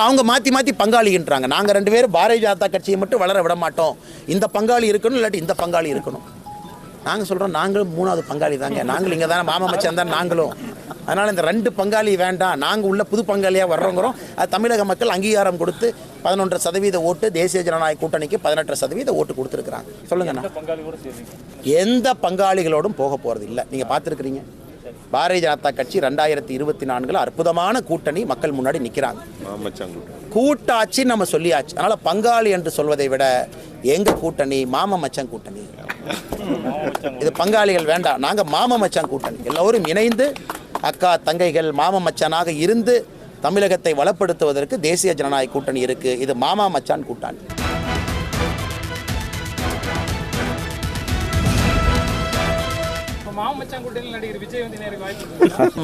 அப்புறம் அவங்க மாற்றி மாற்றி பங்காளின்றாங்க. நாங்கள் 2 பேரும் பாரதிய ஜனதா கட்சியை மட்டும் வளர விட மாட்டோம், இந்த பங்காளி இருக்கணும் இல்லாட்டி இந்த பங்காளி இருக்கணும். நாங்கள் சொல்கிறோம் நாங்களும் 3வது பங்காளி தாங்க, நாங்களும் இங்கே தானே மாமா மச்சான் தான் நாங்களும். அதனால் இந்த 2 பங்காளி வேண்டாம், நாங்கள் உள்ள புது பங்காளியாக வர்றோங்கிறோம். அது தமிழக மக்கள் அங்கீகாரம் கொடுத்து 11% ஓட்டு, தேசிய ஜனநாயக கூட்டணிக்கு 18% ஓட்டு கொடுத்துருக்குறாங்க. சொல்லுங்கண்ணா, எந்த பங்காளிகளோடும் போக போகிறது இல்லை. நீங்கள் பார்த்துருக்குறீங்க, பாரதிய ஜனதா கட்சி 2024 அற்புதமான கூட்டணி மக்கள் முன்னாடி நிற்கிறாங்க. கூட்டாட்சி நம்ம சொல்லியாச்சு. அதனால் பங்காளி என்று சொல்வதை விட எங்க கூட்டணி மாம மச்சான் கூட்டணி. இது பங்காளிகள் வேண்டாம், நாங்கள் மாம மச்சான் கூட்டணி. எல்லோரும் இணைந்து அக்கா தங்கைகள் மாம மச்சானாக இருந்து தமிழகத்தை வளப்படுத்துவதற்கு தேசிய ஜனநாயக கூட்டணி இருக்கு. இது மாமா மச்சான் கூட்டணி.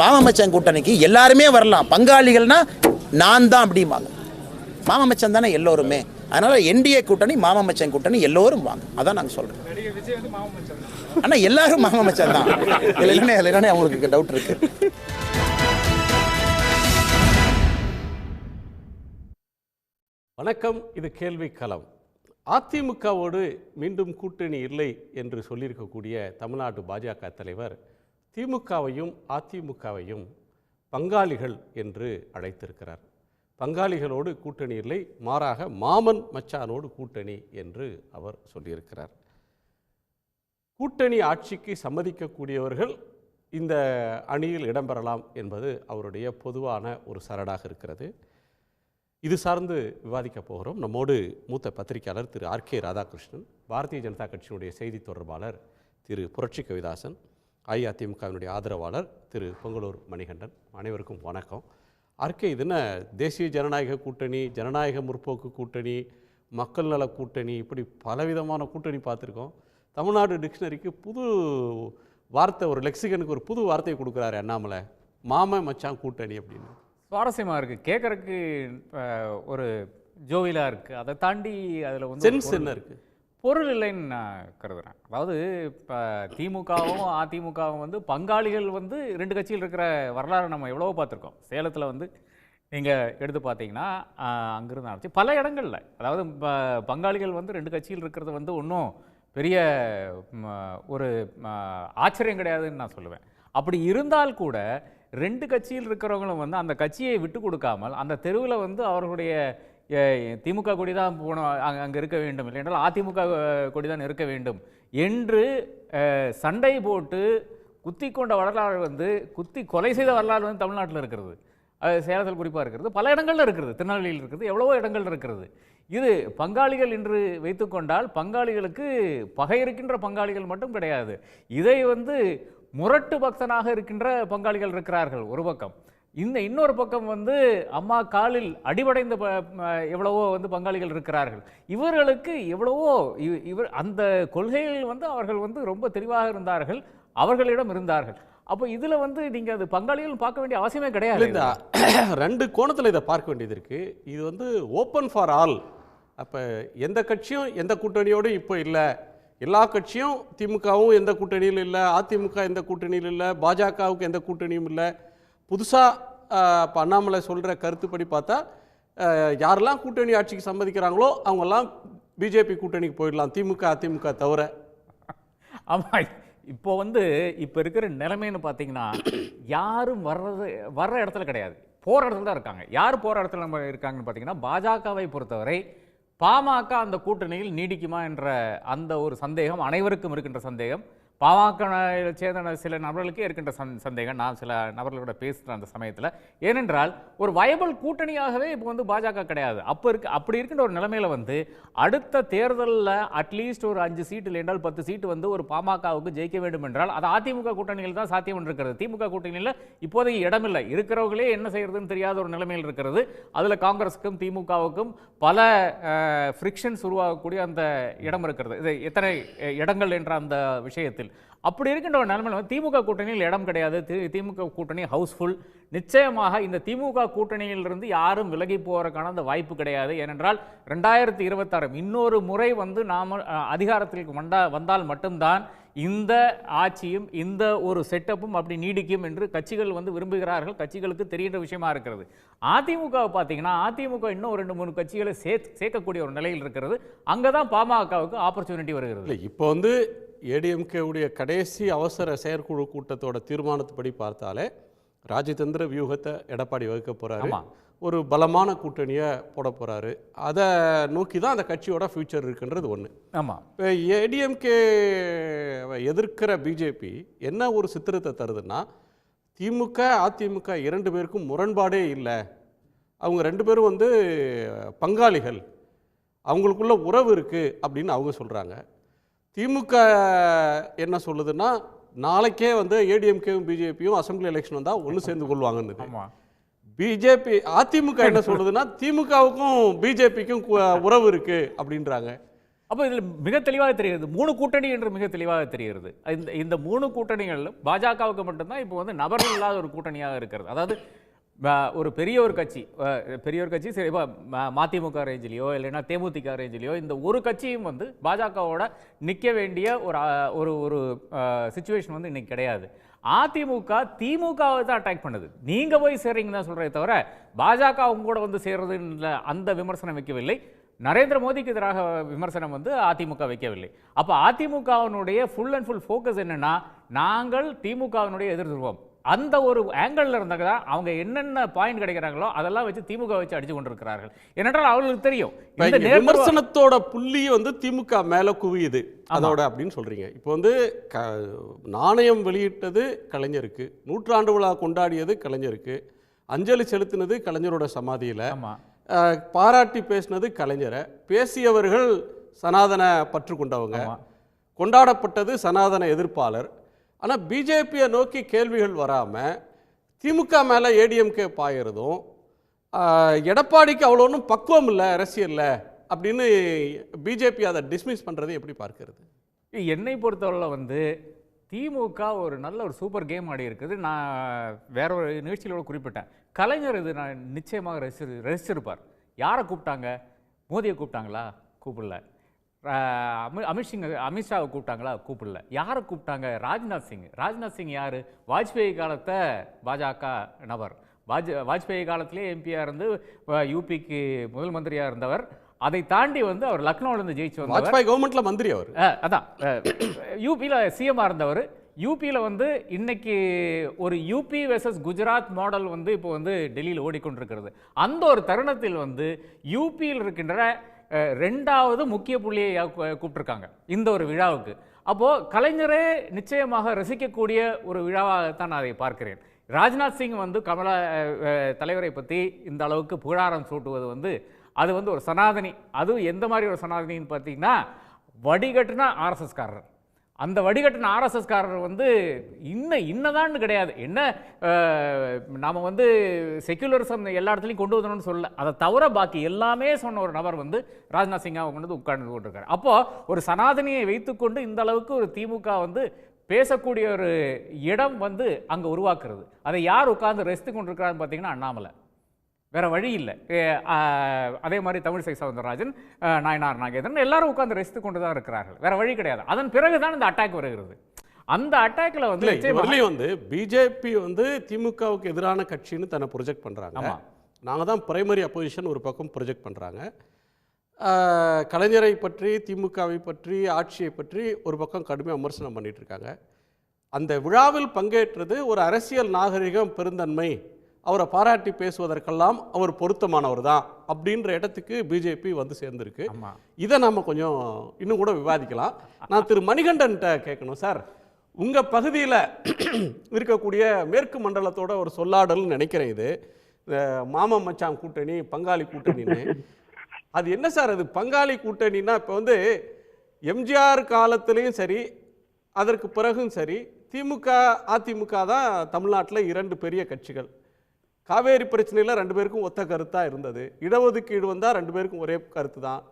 மாமா மச்சான் கூட்டணிக்கு எல்லாருமே வரலாம், பங்காளிகள்னா நான் தான் அப்படிம்பாங்க. மாமா மச்சான் தானே எல்லோருமே. அதனால என்டிஏ கூட்டணி மாமா மச்சான் கூட்டணி, எல்லோரும் வாங்க, அதான் நாங்கள் சொல்றோம். ஆனால் எல்லாரும் மாமா மச்சான் தான். இல்லைன்னா அவங்களுக்கு டவுட் இருக்கு. வணக்கம், இது கேள்வி களம். அதிமுகவோடு மீண்டும் கூட்டணி இல்லை என்று சொல்லியிருக்கக்கூடிய தமிழ்நாடு பாஜக தலைவர் திமுகவையும் அதிமுகவையும் பங்காளிகள் என்று அழைத்திருக்கிறார். பங்காளிகளோடு கூட்டணி இல்லை, மாறாக மாமன் மச்சானோடு கூட்டணி என்று அவர் சொல்லியிருக்கிறார். கூட்டணி ஆட்சிக்கு சம்மதிக்கக்கூடியவர்கள் இந்த அணியில் இடம்பெறலாம் என்பது அவருடைய பொதுவான ஒரு சரடாக இருக்கிறது. இது சார்ந்து விவாதிக்க போகிறோம். நம்மோடு மூத்த பத்திரிகையாளர் திரு ஆர்.கே. ராதாகிருஷ்ணன், பாரதிய ஜனதா கட்சியினுடைய செய்தி தொடர்பாளர் திரு புரட்சி கவிதாசன், அஇஅதிமுகவினுடைய ஆதரவாளர் திரு பொங்கலூர் மணிகண்டன். அனைவருக்கும் வணக்கம். ஆர்கே, இது என்ன தேசிய ஜனநாயக கூட்டணி, ஜனநாயக முற்போக்கு கூட்டணி, மக்கள் நல கூட்டணி, இப்படி பலவிதமான கூட்டணி பார்த்துருக்கோம். தமிழ்நாடு டிக்ஷனரிக்கு புது வார்த்தை, ஒரு லெக்சிகனுக்கு ஒரு புது வார்த்தையை கொடுக்குறாரு அண்ணாமலை, மாம மச்சான் கூட்டணி அப்படின்னு. சுவாரஸ்யமாக இருக்குது, கேட்குறதுக்கு ஒரு ஜோவிலாக இருக்குது. அதை தாண்டி அதில் வந்து சென்ஸ் என்ன இருக்குது, பொருள் இல்லைன்னு நான் கருதுகிறேன். அதாவது இப்போ திமுகவும் அதிமுகவும் வந்து பங்காளிகள் வந்து 2 கட்சியில் இருக்கிற வரலாறு நம்ம எவ்வளவோ பார்த்துருக்கோம். சேலத்தில் வந்து நீங்கள் எடுத்து பார்த்தீங்கன்னா அங்கிருந்து ஆரம்பிச்சு பல இடங்களில், அதாவது பங்காளிகள் வந்து 2 கட்சியில் இருக்கிறது வந்து ஒன்றும் பெரிய ஒரு ஆச்சரியம் கிடையாதுன்னு நான் சொல்லுவேன். அப்படி இருந்தால் கூட 2 கட்சியில் இருக்கிறவங்களும் வந்து அந்த கட்சியை விட்டு கொடுக்காமல் அந்த தெருவில் வந்து அவர்களுடைய திமுக கொடி தான் போனோம், அங்கே இருக்க வேண்டும், இல்லை என்றால் அதிமுக கொடி தான் இருக்க வேண்டும் என்று சண்டை போட்டு குத்தி கொண்ட வரலாறு வந்து, குத்தி கொலை செய்த வரலாறு வந்து தமிழ்நாட்டில் இருக்கிறது. சேலத்தில் குறிப்பாக இருக்கிறது, பல இடங்களில் இருக்கிறது, திருநெல்வேலியில் இருக்கிறது, எவ்வளவோ இடங்கள் இருக்கிறது. இது பங்காளிகள் என்று வைத்துக்கொண்டால் பங்காளிகளுக்கு பகை இருக்கின்ற பங்காளிகள் மட்டும் கிடையாது, இதை வந்து முரட்டு பக்தனாக இருக்கின்ற பங்காளிகள் இருக்கிறார்கள் ஒரு பக்கம். இன்னொரு பக்கம் வந்து அம்மா காலில் அடிபடைந்த எவ்வளவோ வந்து பங்காளிகள் இருக்கிறார்கள். இவர்களுக்கு எவ்வளவோ அந்த கொள்கைகள் வந்து அவர்கள் வந்து ரொம்ப தெளிவாக இருந்தார்கள், அவர்களிடம் இருந்தார்கள். அப்போ இதில் வந்து நீங்கள் அது பங்காளிகள் பார்க்க வேண்டிய அவசியமே கிடையாது. இந்த 2 கோணத்தில் இதை பார்க்க வேண்டியது இருக்குது. இது வந்து ஓப்பன் ஃபார் ஆல். அப்போ எந்த கட்சியும் எந்த கூட்டணியோடும் இப்போ இல்லை, எல்லா கட்சியும், திமுகவும் எந்த கூட்டணியில் இல்லை, அதிமுக எந்த கூட்டணியில் இல்லை, பாஜகவுக்கு எந்த கூட்டணியும் இல்லை. புதுசாக இப்போ அண்ணாமலை சொல்கிற கருத்துப்படி பார்த்தா யாரெல்லாம் கூட்டணி ஆட்சிக்கு சம்மதிக்கிறாங்களோ அவங்கெல்லாம் பிஜேபி கூட்டணிக்கு போயிடலாம், திமுக அதிமுக தவிர. ஆமாம், இப்போ வந்து இப்போ இருக்கிற நிலைமைன்னு பார்த்தீங்கன்னா யாரும் வர்ற இடத்துல கிடையாது, போகிற இடத்துல தான் இருக்காங்க. யார் போகிற இடத்துல நம்ம இருக்காங்கன்னு பார்த்தீங்கன்னா, பாஜகவை பொறுத்தவரை பாமக அந்த கூட்டணியில் நீடிக்குமா என்ற அந்த ஒரு சந்தேகம் அனைவருக்கும் இருக்கின்ற சந்தேகம். பாமக சேர்ந்த சில நபர்களுக்கே இருக்கின்ற சந்தேகம். நான் சில நபர்களோட பேசுகிறேன் அந்த சமயத்தில். ஏனென்றால் ஒரு வயபிள் கூட்டணியாகவே இப்போ வந்து பாஜக கிடையாது. அப்படி இருக்கின்ற ஒரு நிலைமையில் வந்து அடுத்த தேர்தலில் அட்லீஸ்ட் ஒரு 5 சீட்டு இல்லை என்றால் 10 சீட்டு வந்து ஒரு பாமகவுக்கு ஜெயிக்க வேண்டும் என்றால் அது அதிமுக கூட்டணியில் தான் சாத்தியம் இருக்கிறது. திமுக கூட்டணியில் இப்போதைக்கு இடமில்லை, இருக்கிறவர்களே என்ன செய்யறதுன்னு தெரியாத ஒரு நிலைமையில் இருக்கிறது. அதில் காங்கிரஸுக்கும் திமுகவுக்கும் பல ஃப்ரிக்ஷன்ஸ் உருவாகக்கூடிய அந்த இடம் இருக்கிறது. இது எத்தனை இடங்கள் என்ற அந்த விஷயத்தில் அப்படி இருக்கின்ற ஒரு நிலைமையில் திமுக கூட்டணியில் இடம் கிடையாது. திமுக கூட்டணி ஹவுஸ்ஃபுல். நிச்சயமாக இந்த திமுக கூட்டணியிலிருந்து யாரும் விலகி போவதற்கான அந்த வாய்ப்பு கிடையாது. ஏனென்றால் 2026 இன்னொரு முறை வந்து நாம் அதிகாரத்திற்கு வந்தால் மட்டும்தான் இந்த ஆட்சியும் இந்த ஒரு செட்டப்பும் அப்படி நீடிக்கும் என்று கட்சிகள் வந்து விரும்புகிறார்கள், கட்சிகளுக்கு தெரிகின்ற விஷயமா இருக்கிறது. அதிமுகவை பார்த்தீங்கன்னா அதிமுக இன்னும் 2-3 கட்சிகளை சேர்க்கக்கூடிய ஒரு நிலையில் இருக்கிறது. அங்கே தான் பாமகவுக்கு ஆப்பர்ச்சுனிட்டி வருகிறது. இல்லை, இப்போ வந்து ஏடிஎம்கே உடைய கடைசி அவசர செயற்குழு கூட்டத்தோட தீர்மானத்துப்படி பார்த்தாலே ராஜதந்திர வியூகத்தை எடப்பாடி வகுக்க போறாரு, ஒரு பலமான கூட்டணியை போட போறாரு. அதை நோக்கி தான் அந்த கட்சியோட ஃபியூச்சர் இருக்குன்றது ஒன்று. ஆமாம், இப்போ ஏடிஎம்கே எதிர்க்கிற பிஜேபி என்ன ஒரு சித்திரத்தை தருதுன்னா, திமுக அதிமுக 2 பேருக்கும் முரண்பாடே இல்லை, அவங்க 2 பேரும் வந்து பங்காளிகள், அவங்களுக்குள்ள உறவு இருக்குது அப்படின்னு அவங்க சொல்கிறாங்க. திமுக என்ன சொல்லுதுன்னா, நாளைக்கே வந்து ஏடிஎம்கேவும் பிஜேபியும் அசம்பிளி எலெக்ஷன் வந்தால் ஒன்று சேர்ந்து கொள்வாங்கன்னு. பிஜேபி அதிமுக என்ன சொல்லுதுன்னா, திமுகவுக்கும் பிஜேபிக்கும் உறவு இருக்கு அப்படின்றாங்க. அப்போ இதில் மிக தெளிவாக தெரிகிறது 3 கூட்டணி என்று மிக தெளிவாக தெரிகிறது. இந்த 3 கூட்டணிகள் பாஜகவுக்கு மட்டும்தான் இப்போ வந்து நபர்கள் இல்லாத ஒரு கூட்டணியாக இருக்கிறது. அதாவது ஒரு பெரிய ஒரு கட்சி சரி, இப்போ மதிமுக ரேஞ்சிலையோ இல்லைன்னா தேமுதிக ரேஞ்சிலையோ இந்த ஒரு கட்சியும் வந்து பாஜகவோட நிற்க வேண்டிய ஒரு ஒரு சிச்சுவேஷன் வந்து இன்னைக்கு கிடையாது. அதிமுக திமுகவை தான் அட்டாக் பண்ணுது. நீங்கள் போய் சேர்றீங்கன்னு தான் சொல்கிறே தவிர பாஜக அவங்க கூட வந்து சேர்றதுன்ற அந்த விமர்சனம் வைக்கவில்லை. நரேந்திர மோடிக்கு எதிராக விமர்சனம் வந்து அதிமுக வைக்கவில்லை. அப்போ அதிமுகவினுடைய ஃபுல் அண்ட் ஃபுல் ஃபோக்கஸ் என்னன்னா, நாங்கள் திமுகவினுடைய எதிர்த்துருவோம். அந்த ஒரு ஆங்கிள் இருந்தாங்க அவங்க என்னென்ன பாயிண்ட் கிடைக்கிறாங்களோ அதெல்லாம் வச்சு திமுக வச்சு அடிச்சு கொண்டிருக்கிறார்கள். ஏனென்றால் அவர்களுக்கு தெரியும் விமர்சனத்தோட புள்ளி வந்து திமுக மேல குவியுது அதோட அப்படின்னு சொல்றீங்க. இப்போ வந்து நாணயம் வெளியிட்டது கலைஞருக்கு, நூற்றாண்டு விழா கொண்டாடியது கலைஞருக்கு, அஞ்சலி செலுத்தினது கலைஞரோட சமாதியில, பாராட்டி பேசினது கலைஞரை, பேசியவர்கள் சனாதன பற்று கொண்டவங்க, கொண்டாடப்பட்டது சனாதன எதிர்ப்பாளர். ஆனால் பிஜேபியை நோக்கி கேள்விகள் வராமல் திமுக மேலே ஏடிஎம்கே பாயிறதும், எடப்பாடிக்கு அவ்வளோ ஒன்றும் பக்குவம் இல்லை அரசியலில் அப்படின்னு பிஜேபி அதை டிஸ்மிஸ் பண்ணுறது எப்படி பார்க்கிறது? என்னை பொறுத்தவரை வந்து திமுக ஒரு நல்ல ஒரு சூப்பர் கேம் ஆடி இருக்குது. நான் வேற ஒரு நிகழ்ச்சியிலோட குறிப்பிட்டேன், கலைஞர் இது நான் நிச்சயமாக ரசிச்சிருப்பார். யாரை கூப்பிட்டாங்க? மோடியை கூப்பிட்டாங்களா? கூப்பிடல. அமித்ஷாவை கூப்பிட்டாங்களா? கூப்பிடல. யாரை கூப்பிட்டாங்க? ராஜ்நாத் சிங் யார்? வாஜ்பேயி காலத்தை பாஜக நபர், வாஜ்பேயி காலத்திலே எம்பியாக இருந்து யூபிக்கு முதல் மந்திரியாக இருந்தவர். அதை தாண்டி வந்து அவர் லக்னோவிலேருந்து ஜெயிச்சு வந்தார். வாஜ்பாய் கவர்மெண்ட்ல மந்திரி அவர். அதான் யூபியில் சிஎம்மாக இருந்தவர். யூபியில் வந்து இன்னைக்கு ஒரு யூபி வெர்சஸ் குஜராத் மாடல் வந்து இப்போ வந்து டெல்லியில் ஓடிக்கொண்டிருக்கிறது. அந்த ஒரு தருணத்தில் வந்து யூபியில் இருக்கின்ற 2வது முக்கிய புள்ளியை கூப்பிட்டுருக்காங்க இந்த ஒரு விழாவுக்கு. அப்போது கலைஞரே நிச்சயமாக ரசிக்கக்கூடிய ஒரு விழாவாகத்தான் நான் அதை பார்க்கிறேன். ராஜ்நாத் சிங் வந்து கமலா தலைவரை பற்றி இந்த அளவுக்கு புகழாரம் சூட்டுவது வந்து அது வந்து ஒரு சனாதனி. அதுவும் எந்த மாதிரி ஒரு சனாதனின்னு பார்த்தீங்கன்னா, வடிகட்டுனா ஆர்எஸ்எஸ்காரர். அந்த வடிகட்டின ஆர்எஸ்எஸ்காரர் வந்து இன்னதான்னு கிடையாது. என்ன நாம் வந்து செக்யுலரிசம் எல்லா இடத்துலையும் கொண்டு வரணும்னு சொல்லல, அதை தவிர பாக்கி எல்லாமே சொன்ன ஒரு நபர் வந்து ராஜ்நாத் சிங் அவங்க வந்து உட்கார்ந்து கொண்டிருக்காரு. அப்போது ஒரு சனாதனியை வைத்துக்கொண்டு இந்த அளவுக்கு ஒரு திமுக வந்து பேசக்கூடிய ஒரு இடம் வந்து அங்கே உருவாக்குறது. அதை யார் உட்கார்ந்து ரசித்து கொண்டிருக்கிறான்னு பார்த்தீங்கன்னா அண்ணாமலை. வேற வழி இல்லை. அதே மாதிரி தமிழிசை சவுந்தரராஜன், நாயனார் நாகேந்திரன் எல்லாரும் உட்கார்ந்து ரசித்து கொண்டு தான் இருக்கிறார்கள். வேற வழி கிடையாது. அதன் பிறகுதான் இந்த அட்டாக் வருகிறது. அந்த அட்டாக்ல வந்து பிஜேபி வந்து திமுகவுக்கு எதிரான கட்சின்னு தன்னை ப்ரொஜெக்ட் பண்றாங்க. நாங்கள் தான் பிரைமரி அப்போசிஷன் ஒரு பக்கம் ப்ரொஜெக்ட் பண்றாங்க. கலைஞரை பற்றி, திமுகவை பற்றி, ஆட்சியை பற்றி ஒரு பக்கம் கடுமையாக விமர்சனம் பண்ணிட்டு இருக்காங்க. அந்த விழாவில் பங்கேற்றது ஒரு அரசியல் நாகரிகம் பெருந்தன்மை, அவரை பாராட்டி பேசுவதற்கெல்லாம் அவர் பொருத்தமானவர் தான் அப்படின்ற இடத்துக்கு பிஜேபி வந்து சேர்ந்துருக்கு. இதை நம்ம கொஞ்சம் இன்னும் கூட விவாதிக்கலாம். நான் திரு மணிகண்டன்ட்ட கேட்கணும், சார் உங்கள் பகுதியில் இருக்கக்கூடிய மேற்கு மண்டலத்தோட ஒரு சொல்லாடல்னு நினைக்கிறேன் இது, மாமன் மச்சான் கூட்டணி, பங்காளி கூட்டணின்னு. அது என்ன சார் அது பங்காளி கூட்டணின்னா? இப்போ வந்து எம்ஜிஆர் காலத்துலேயும் சரி அதற்கு பிறகும் சரி திமுக அதிமுக தான் தமிழ்நாட்டில் 2 பெரிய கட்சிகள். காவேரி பிரச்சனையில் 2 பேருக்கும் ஒத்த கருத்தாக இருந்தது. இடஒதுக்கீடு வந்தால் 2 பேருக்கும் ஒரே கருத்து தான்.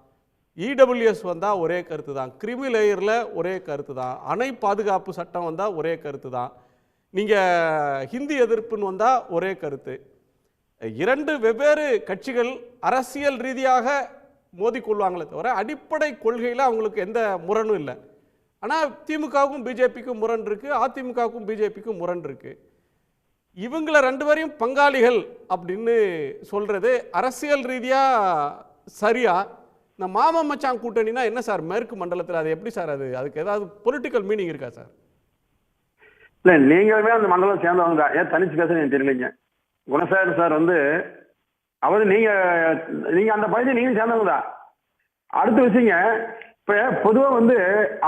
இடபிள்யூஎஸ் வந்தால் ஒரே கருத்து தான். கிரிமி லேயரில் ஒரே கருத்து தான். அணை பாதுகாப்பு சட்டம் வந்தால் ஒரே கருத்து தான். நீங்கள் ஹிந்தி எதிர்ப்புன்னு வந்தால் ஒரே கருத்து. 2 வெவ்வேறு கட்சிகள் அரசியல் ரீதியாக மோதிக்கொள்வாங்களே தவிர அடிப்படை கொள்கையில் அவங்களுக்கு எந்த முரணும் இல்லை. ஆனால் திமுகவுக்கும் பிஜேபிக்கும் முரண் இருக்கு, அதிமுகவுக்கும் பிஜேபிக்கும் முரண் இருக்கு. இவங்கள ரெண்டு பேரையும் பங்காளிகள் அப்படின்னு சொல்றது அரசியல் ரீதியா சரியா? இந்த மாமன் மச்சான் கூட்டணினா என்ன சார் மேற்கு மண்டலத்தில்? அது எப்படி சார்? அதுக்கு ஏதாவது பொலிட்டிக்கல் மீனிங் இருக்கா சார்? இல்ல, நீங்களுமே அந்த மண்டலம் சேர்ந்தவங்க தான். ஏன் தனிச்சு பேச எனக்கு தெரியலைங்க. குணசேகரன் சார் வந்து அவரு நீங்க அந்த பகுதியை நீங்க சேர்ந்தவங்க தான். அடுத்த விஷயங்க, இப்ப பொதுவா வந்து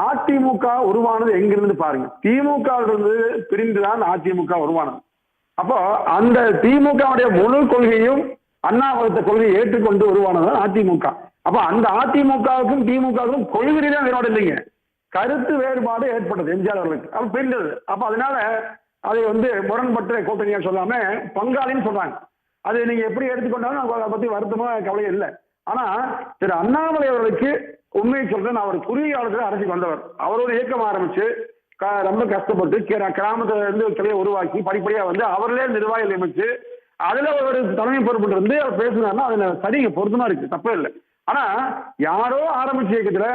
அதிமுக உருவானது எங்கிருந்து பாருங்க. திமுக இருந்து பிரிந்துதான் அதிமுக உருவானது. அப்போ அந்த திமுகவுடைய முழு கொள்கையும் அண்ணா வகுத்த கொள்கையை ஏற்றுக்கொண்டு உருவானது அதிமுக. அப்ப அந்த அதிமுகவுக்கும் திமுகவுக்கும் கொள்கை ரீதியா வேறுபாடு இல்லைங்க, கருத்து வேறுபாடு ஏற்பட்டது எம்ஜிஆர் அவர்களுக்கு. அப்ப பிரிந்தது. அப்ப அதனால அதை வந்து முரண்பட்ட கூட்டணியா சொல்லாம பங்காளின்னு சொல்றாங்க. அது நீங்க எப்படி எடுத்துக்கொண்டாலும் அதை பத்தி வருத்தமா கவலையே இல்லை. ஆனா திரு அண்ணாமலை அவர்களுக்கு உண்மையை சொல்றேன், அவர் குறுகிய காலத்துல அரசுக்கு வந்தவர். அவரோட இயக்கம் ஆரம்பிச்சு ரொம்ப கஷ்டப்பட்டு கிராமத்துல இருந்து கிளையை உருவாக்கி படிப்படியா வந்து அவர்களே நிர்வாகிகள் நியமிச்சு அதுல ஒரு தலைமை பொறுப்பு இருந்து அவர் பேசினார்னா அதுல சரிங்க, பொருத்தமா இருக்கு, தப்பே இல்லை. ஆனா யாரோ ஆரம்பிச்ச இயக்கத்துல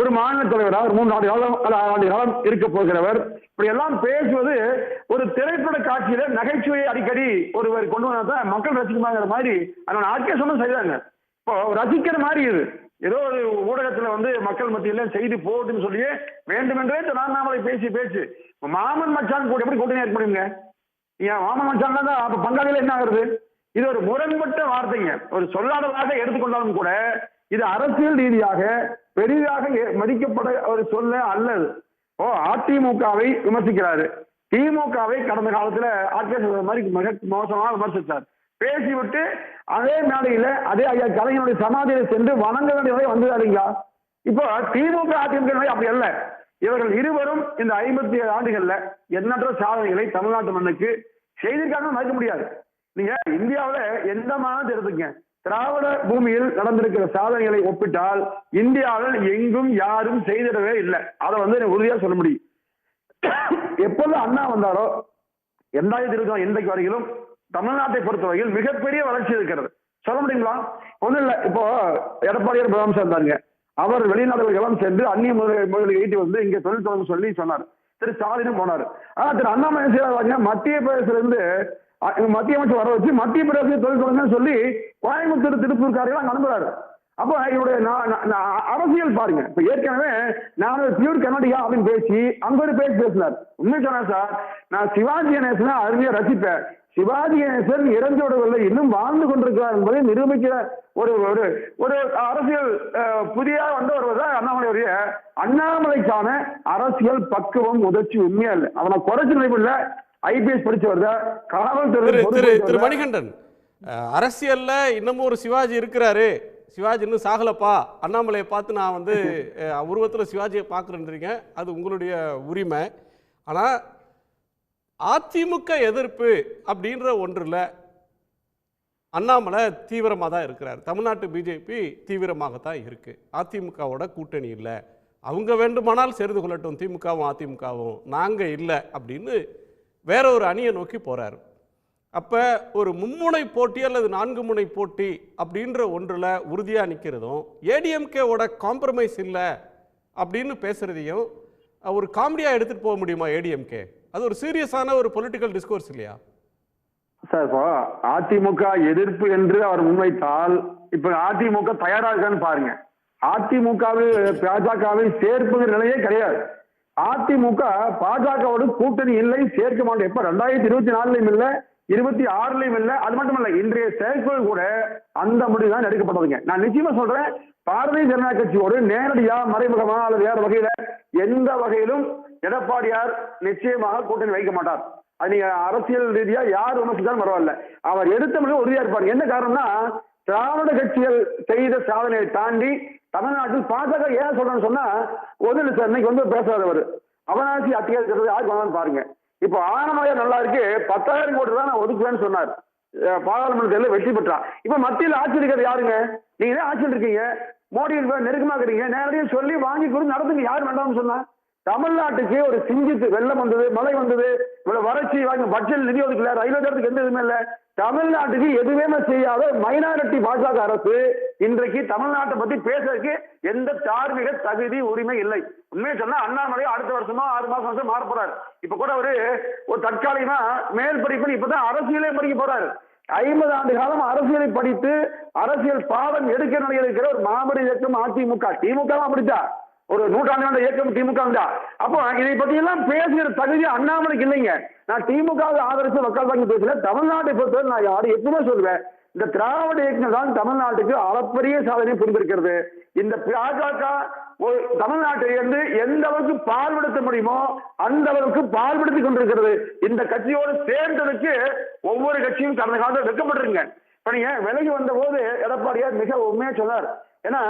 ஒரு மாநில தலைவரா ஒரு 3 ஆண்டு காலம் 6 ஆண்டு காலம் இருக்க போகிறவர் இப்படி எல்லாம் பேசுவது ஒரு திரைப்பட காட்சியில நகைச்சுவையை அடிக்கடி ஒருவர் கொண்டு வந்தாதான் மக்கள் ரசிக்குமாங்கிற மாதிரி அதனால ஆட்சியை சொன்ன சரிதாங்க. இப்போ ரசிக்கிற மாதிரி இது ஏதோ ஒரு ஊடகத்துல வந்து மக்கள் மத்தியில செய்தி போட்டுன்னு சொல்லி வேண்டுமென்றே அண்ணாமலை பேச்சு மாமன் மச்சான் கூட எப்படி கூட்டணி ஏற்க முடியுங்க? ஏன் மாமன் மச்சான் தான் அப்ப பங்காளியில என்ன ஆகுறது? இது ஒரு முரண்பட்ட வார்த்தைங்க. ஒரு சொல்லாத வார்த்தை எடுத்துக்கொண்டாலும் கூட இது அரசியல் ரீதியாக பெரிதாக மதிக்கப்பட ஒரு சொல்ல அல்லது. அதிமுகவை விமர்சிக்கிறாரு, திமுகவை கடந்த காலத்துல ஆட்சியர் மாதிரி மிக மோசமாக விமர்சித்தார். பேசிவிட்டு அதே மேடையில அதே ஐயா கலைஞருடைய சமாதியில சென்று வணங்க வேண்டியதை வந்துடாதீங்களா? இப்போ திமுக அதிமுக அப்படி அல்ல. இவர்கள் இருவரும் இந்த 57 ஆண்டுகள்ல எண்ணற்ற சாதனைகளை தமிழ்நாட்டு மண்ணுக்கு செய்திருக்காங்க, மறுக்க முடியாது. நீங்க இந்தியாவில எந்த மாநிலத்தை எடுத்துங்க, திராவிட பூமியில் நடந்திருக்கிற சாதனைகளை ஒப்பிட்டால் இந்தியாவில் எங்கும் யாரும் செய்திடவே இல்லை. அதை வந்து உறுதியா சொல்ல முடியும். எப்போது அண்ணா வந்தாரோ 2020 இன்றைக்கு வரையிலும் தமிழ்நாட்டை பொறுத்தவரையில் மிகப்பெரிய வளர்ச்சி இருக்கிறது. சொல்ல முடியுங்களா? ஒண்ணும் இல்லை. இப்போ எடப்பாடியார் முதலமைச்சர் இருந்தாங்க, அவர் வெளிநாடுகளுக்கெல்லாம் சென்று அந்நிய முதலீடு ஈட்டி வந்து இங்க தொழில் தொடங்க சொல்லி சொன்னார். திரு ஸ்டாலினும் போனார். ஆனா திரு அண்ணாமலை செய்யறாங்க, மத்திய பிரதேசத்துல இருந்து மத்திய அமைச்சர் வர வச்சு மத்திய பிரதேச தொழில் தொடங்க சொல்லி கோயம்புத்தூர் திருப்பூர்காரெல்லாம் அனுப்புறாரு. அப்போ இவருடைய அரசியல் பாருங்க. இப்ப ஏற்கனவே நான் பியூர் கர்நாடகா அப்படின்னு பேசி அங்க ஒரு பேசினார். உண்மை சொன்னா சார், நான் சிவாஜி கணேசனை அருமையா ரசிப்பேன். சிவாஜி கணேசன் இறந்து விடவில்லை, இன்னும் வாழ்ந்து கொண்டிருக்கிறார் என்பதை நிரூபிக்கிற ஒரு ஒரு ஒரு அரசியல் புதிய வந்து வருவதா அண்ணாமலையுடைய அண்ணாமலைக்கான அரசியல் பக்குவம் முதிர்ச்சி உண்மையா இல்லை. அவனை குறைச்சு நினைப்பில்ல, ஐபிஎஸ் படிச்சு வருதா, காவல்துறை. திரு மணிகண்டன், அரசியல்ல இன்னமும் ஒரு சிவாஜி இருக்கிறாரு, சிவாஜி இன்னும் சாகலப்பா, அண்ணாமலையை பார்த்து நான் வந்து உருவத்தில் சிவாஜியை பார்க்குறேன்றீங்க, அது உங்களுடைய உரிமை. ஆனால் அதிமுக எதிர்ப்பு அப்படின்ற ஒன்றில் அண்ணாமலை தீவிரமாக தான் இருக்கிறார். தமிழ்நாட்டு பிஜேபி தீவிரமாகத்தான் இருக்குது. அதிமுகவோட கூட்டணி இல்லை, அவங்க வேண்டுமானால் சேர்ந்து கொள்ளட்டும், திமுகவும் அதிமுகவும், நாங்கள் இல்லை அப்படின்னு வேற ஒரு அணியை நோக்கி போகிறார். அப்போ ஒரு மும்முனை போட்டி அல்லது 4 முனை போட்டி அப்படின்ற ஒன்றில் உறுதியாக நிற்கிறதும், ஏடிஎம்கேவோட காம்ப்ரமைஸ் இல்லை அப்படின்னு பேசுகிறதையும் ஒரு காமெடியாக எடுத்துகிட்டு போக முடியுமா ஏடிஎம்கே? அது ஒரு சீரியஸான ஒரு பொலிட்டிக்கல் டிஸ்கோர்ஸ் இல்லையா சார்? இப்போ அதிமுக எதிர்ப்பு என்று அவர் முன்வைத்தால் இப்ப அதிமுக தயாரா இருக்கான்னு பாருங்க. அதிமுகவை பாஜகவை சேர்ப்பது நிலையே கிடையாது. அதிமுக பாஜகவோடு கூட்டணி இல்லை, சேர்க்க மாட்டோம். எப்ப 2024 இல்லை, 26 இல்லை. அது மட்டும் இல்ல, இன்றைய செயற்குழு கூட அந்த முடிவு தான் எடுக்கப்பட்டதுங்க. நான் நிச்சயமா சொல்றேன், பாரதிய ஜனதா கட்சியோடு நேரடியா மறைமுகமா அல்லது வேற வகையில எந்த வகையிலும் எடப்பாடியார் நிச்சயமாக கூட்டணி வைக்க மாட்டார். அது நீங்க அரசியல் ரீதியா யார் விமர்சித்தாலும் பரவாயில்ல, அவர் எடுத்த முடிவு உறுதியா இருப்பார். என்ன காரணம்னா, திராவிட கட்சிகள் செய்த சாதனையை தாண்டி தமிழ்நாட்டில் பாஜக ஏன் சொல்றேன்னு சொன்னா, ஒன்றும் சார் இன்னைக்கு வந்து பேசாதவர் அவனாசி அத்தியாவசியத்தை யாருக்கு வந்தாலும் பாருங்க. இப்போ ஆனமலையா நல்லா இருக்கு, 10,000 கோடி தான் நான் ஒதுக்குவேன்னு சொன்னார், பாராளுமன்ற தேர்தலில் வெற்றி பெற்றார். இப்ப மத்தியில் ஆட்சி இருக்கிறது யாருங்க? நீங்க தான் ஆட்சியில் இருக்கீங்க, மோடி நெருக்கமா இருக்கிறீங்க, நேரடியாக சொல்லி வாங்கி கொடுத்து நடத்துங்க. யார் வேண்டாம்னு சொன்னா? தமிழ்நாட்டுக்கு ஒரு சிங்கித்து வெள்ளம் வந்தது, மழை வந்தது, இவ்வளவு வறட்சி, பட்ஜெட் நிதி ஒதுக்கல, ரயில்வே தரத்துக்கு எந்த எதுவுமே இல்லை. தமிழ்நாட்டுக்கு எதுவுமே செய்யாத மைனாரிட்டி பாஜக அரசு இன்றைக்கு தமிழ்நாட்டை பத்தி பேசுறதுக்கு எந்த தார்மீக தகுதி உரிமை இல்லை. உண்மையை சொன்னா அண்ணாமலை அடுத்த வருஷமா 6 மாசம் மாற போறாரு. இப்ப கூட ஒரு தற்காலிகமா மேல் படிப்பு இப்பதான் அரசியலே படிக்க போறாரு. 50 ஆண்டு காலம் அரசியலை படித்து அரசியல் பாடம் எடுக்க நிலையில் இருக்கிற ஒரு மாபெரும் இயக்கம் அதிமுக. திமுக தான் அப்படித்தா ஒரு நூற்றாண்டு இயக்கம் திமுக தான். அப்போ இதை பத்தி எல்லாம் பேசுகிற தகுதி அண்ணாமலைக்கு இல்லைங்க. நான் திமுக ஆதரித்து வக்கால் வாங்கி பேசல. தமிழ்நாட்டை பொறுத்தவரை நான் யாரும் எப்பவுமே சொல்லுவேன், இந்த திராவிட இயக்கம் தான் தமிழ்நாட்டுக்கு அளப்பரிய சாதனை புரிந்திருக்கிறது. இந்த பாஜக தமிழ்நாட்டிலிருந்து எந்த அளவுக்கு பால்படுத்த முடியுமோ அந்த அளவுக்கு பால்படுத்தி கொண்டிருக்கிறது. இந்த கட்சியோடு சேர்ந்ததுக்கு ஒவ்வொரு கட்சியும் கடந்த காலத்தில் வெட்கப்பட்டிருங்க. இப்ப நீங்க விலகி வந்த போது எடப்பாடியார் மிக உண்மையா சொன்னார். ஏன்னா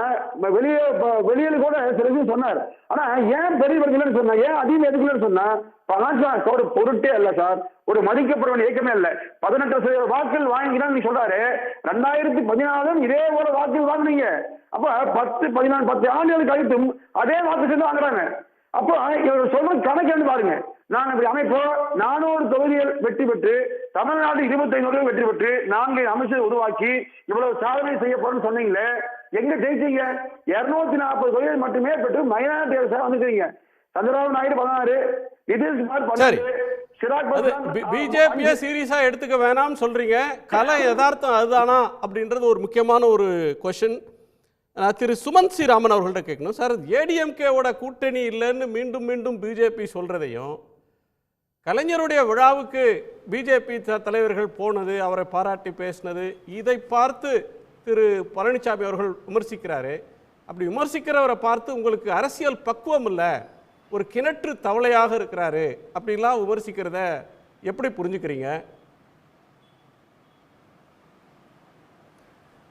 வெளியில கூட சில விஷயம் சொன்னார். ஆனா ஏன் பெரிய வரைக்கும் சொன்னா, ஏன் அதிகம் எதுக்குன்னு சொன்னா, பாஜக ஒரு பொருட்டே இல்ல சார், ஒரு மதிக்கப்பட வேண்டிய இயக்கமே இல்ல. 18% வாக்குகள் வாங்கினான்னு சொல்றாரு. 2014 இதே போல வாக்குகள் வாங்கினீங்க. அப்ப 10 ஆண்டுகள் கழித்தும் அதே வாக்கு சேர்ந்து வாங்குறாங்க. அப்போ இவர் சொல்ற கணக்கு பாருங்க. நான் இப்படி அமைப்போம் 400 தொகுதிகள் வெற்றி பெற்று தமிழ்நாடு 25 வெற்றி பெற்று 4 அமைச்சர் உருவாக்கி இவ்வளவு சாதனை செய்ய போறோம்னு சொன்னீங்களே, எங்க ஜெயிச்சீங்க? 240 தொகுதிகள் மட்டுமே பெற்று மைனாரிட்டி அரசு வந்துக்கிறீங்க. சந்திரபாபு நாயுடு 16, நிதிஷ்குமார் 12. பிஜேபியை சீரியஸா எடுத்துக்க வேணாம்னு சொல்றீங்க. கலை யதார்த்தம் அதுதானா அப்படின்றது ஒரு முக்கியமான ஒரு கொஸ்டின். திரு சுமந்த் சி ராமன் அவர்கள்ட்ட கேட்கணும். சார், ஏடிஎம்கேவோட கூட்டணி இல்லைன்னு மீண்டும் மீண்டும் பிஜேபி சொல்றதையும், கலைஞருடைய விழாவுக்கு பிஜேபி தலைவர்கள் போனது, அவரை பாராட்டி பேசினது, இதை பார்த்து திரு பழனிசாமி அவர்கள் விமர்சிக்கிறாரு. அப்படி விமர்சிக்கிறவரை பார்த்து உங்களுக்கு அரசியல் பக்குவம் இல்லை, ஒரு கிணற்று தவளையாக இருக்கிறாரு அப்படின்லாம் விமர்சிக்கிறத எப்படி புரிஞ்சுக்கிறீங்க?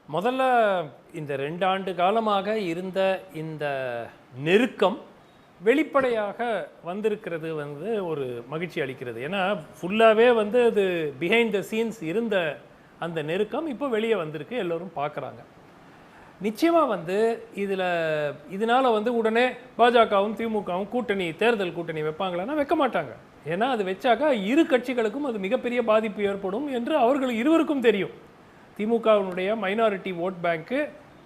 முதல்ல இந்த 2 ஆண்டு காலமாக இருந்த இந்த நெருக்கம் வெளிப்படையாக வந்திருக்கிறது ஒரு மகிழ்ச்சி அளிக்கிறது. ஏன்னா ஃபுல்லாகவே அது பிஹைண்ட் த சீன்ஸ் இருந்த அந்த நெருக்கம் இப்போ வெளியே வந்திருக்கு, எல்லோரும் பார்க்குறாங்க. நிச்சயமாக இதனால் உடனே பாஜகவும் திமுகவும் தேர்தல் கூட்டணி வைப்பாங்களான்னா வைக்க மாட்டாங்க. ஏன்னா அது வச்சாக்கா இரு கட்சிகளுக்கும் அது மிகப்பெரிய பாதிப்பு ஏற்படும் என்று அவர்கள் இருவருக்கும் தெரியும். திமுகவினுடைய மைனாரிட்டி ஓட் பேங்க்கு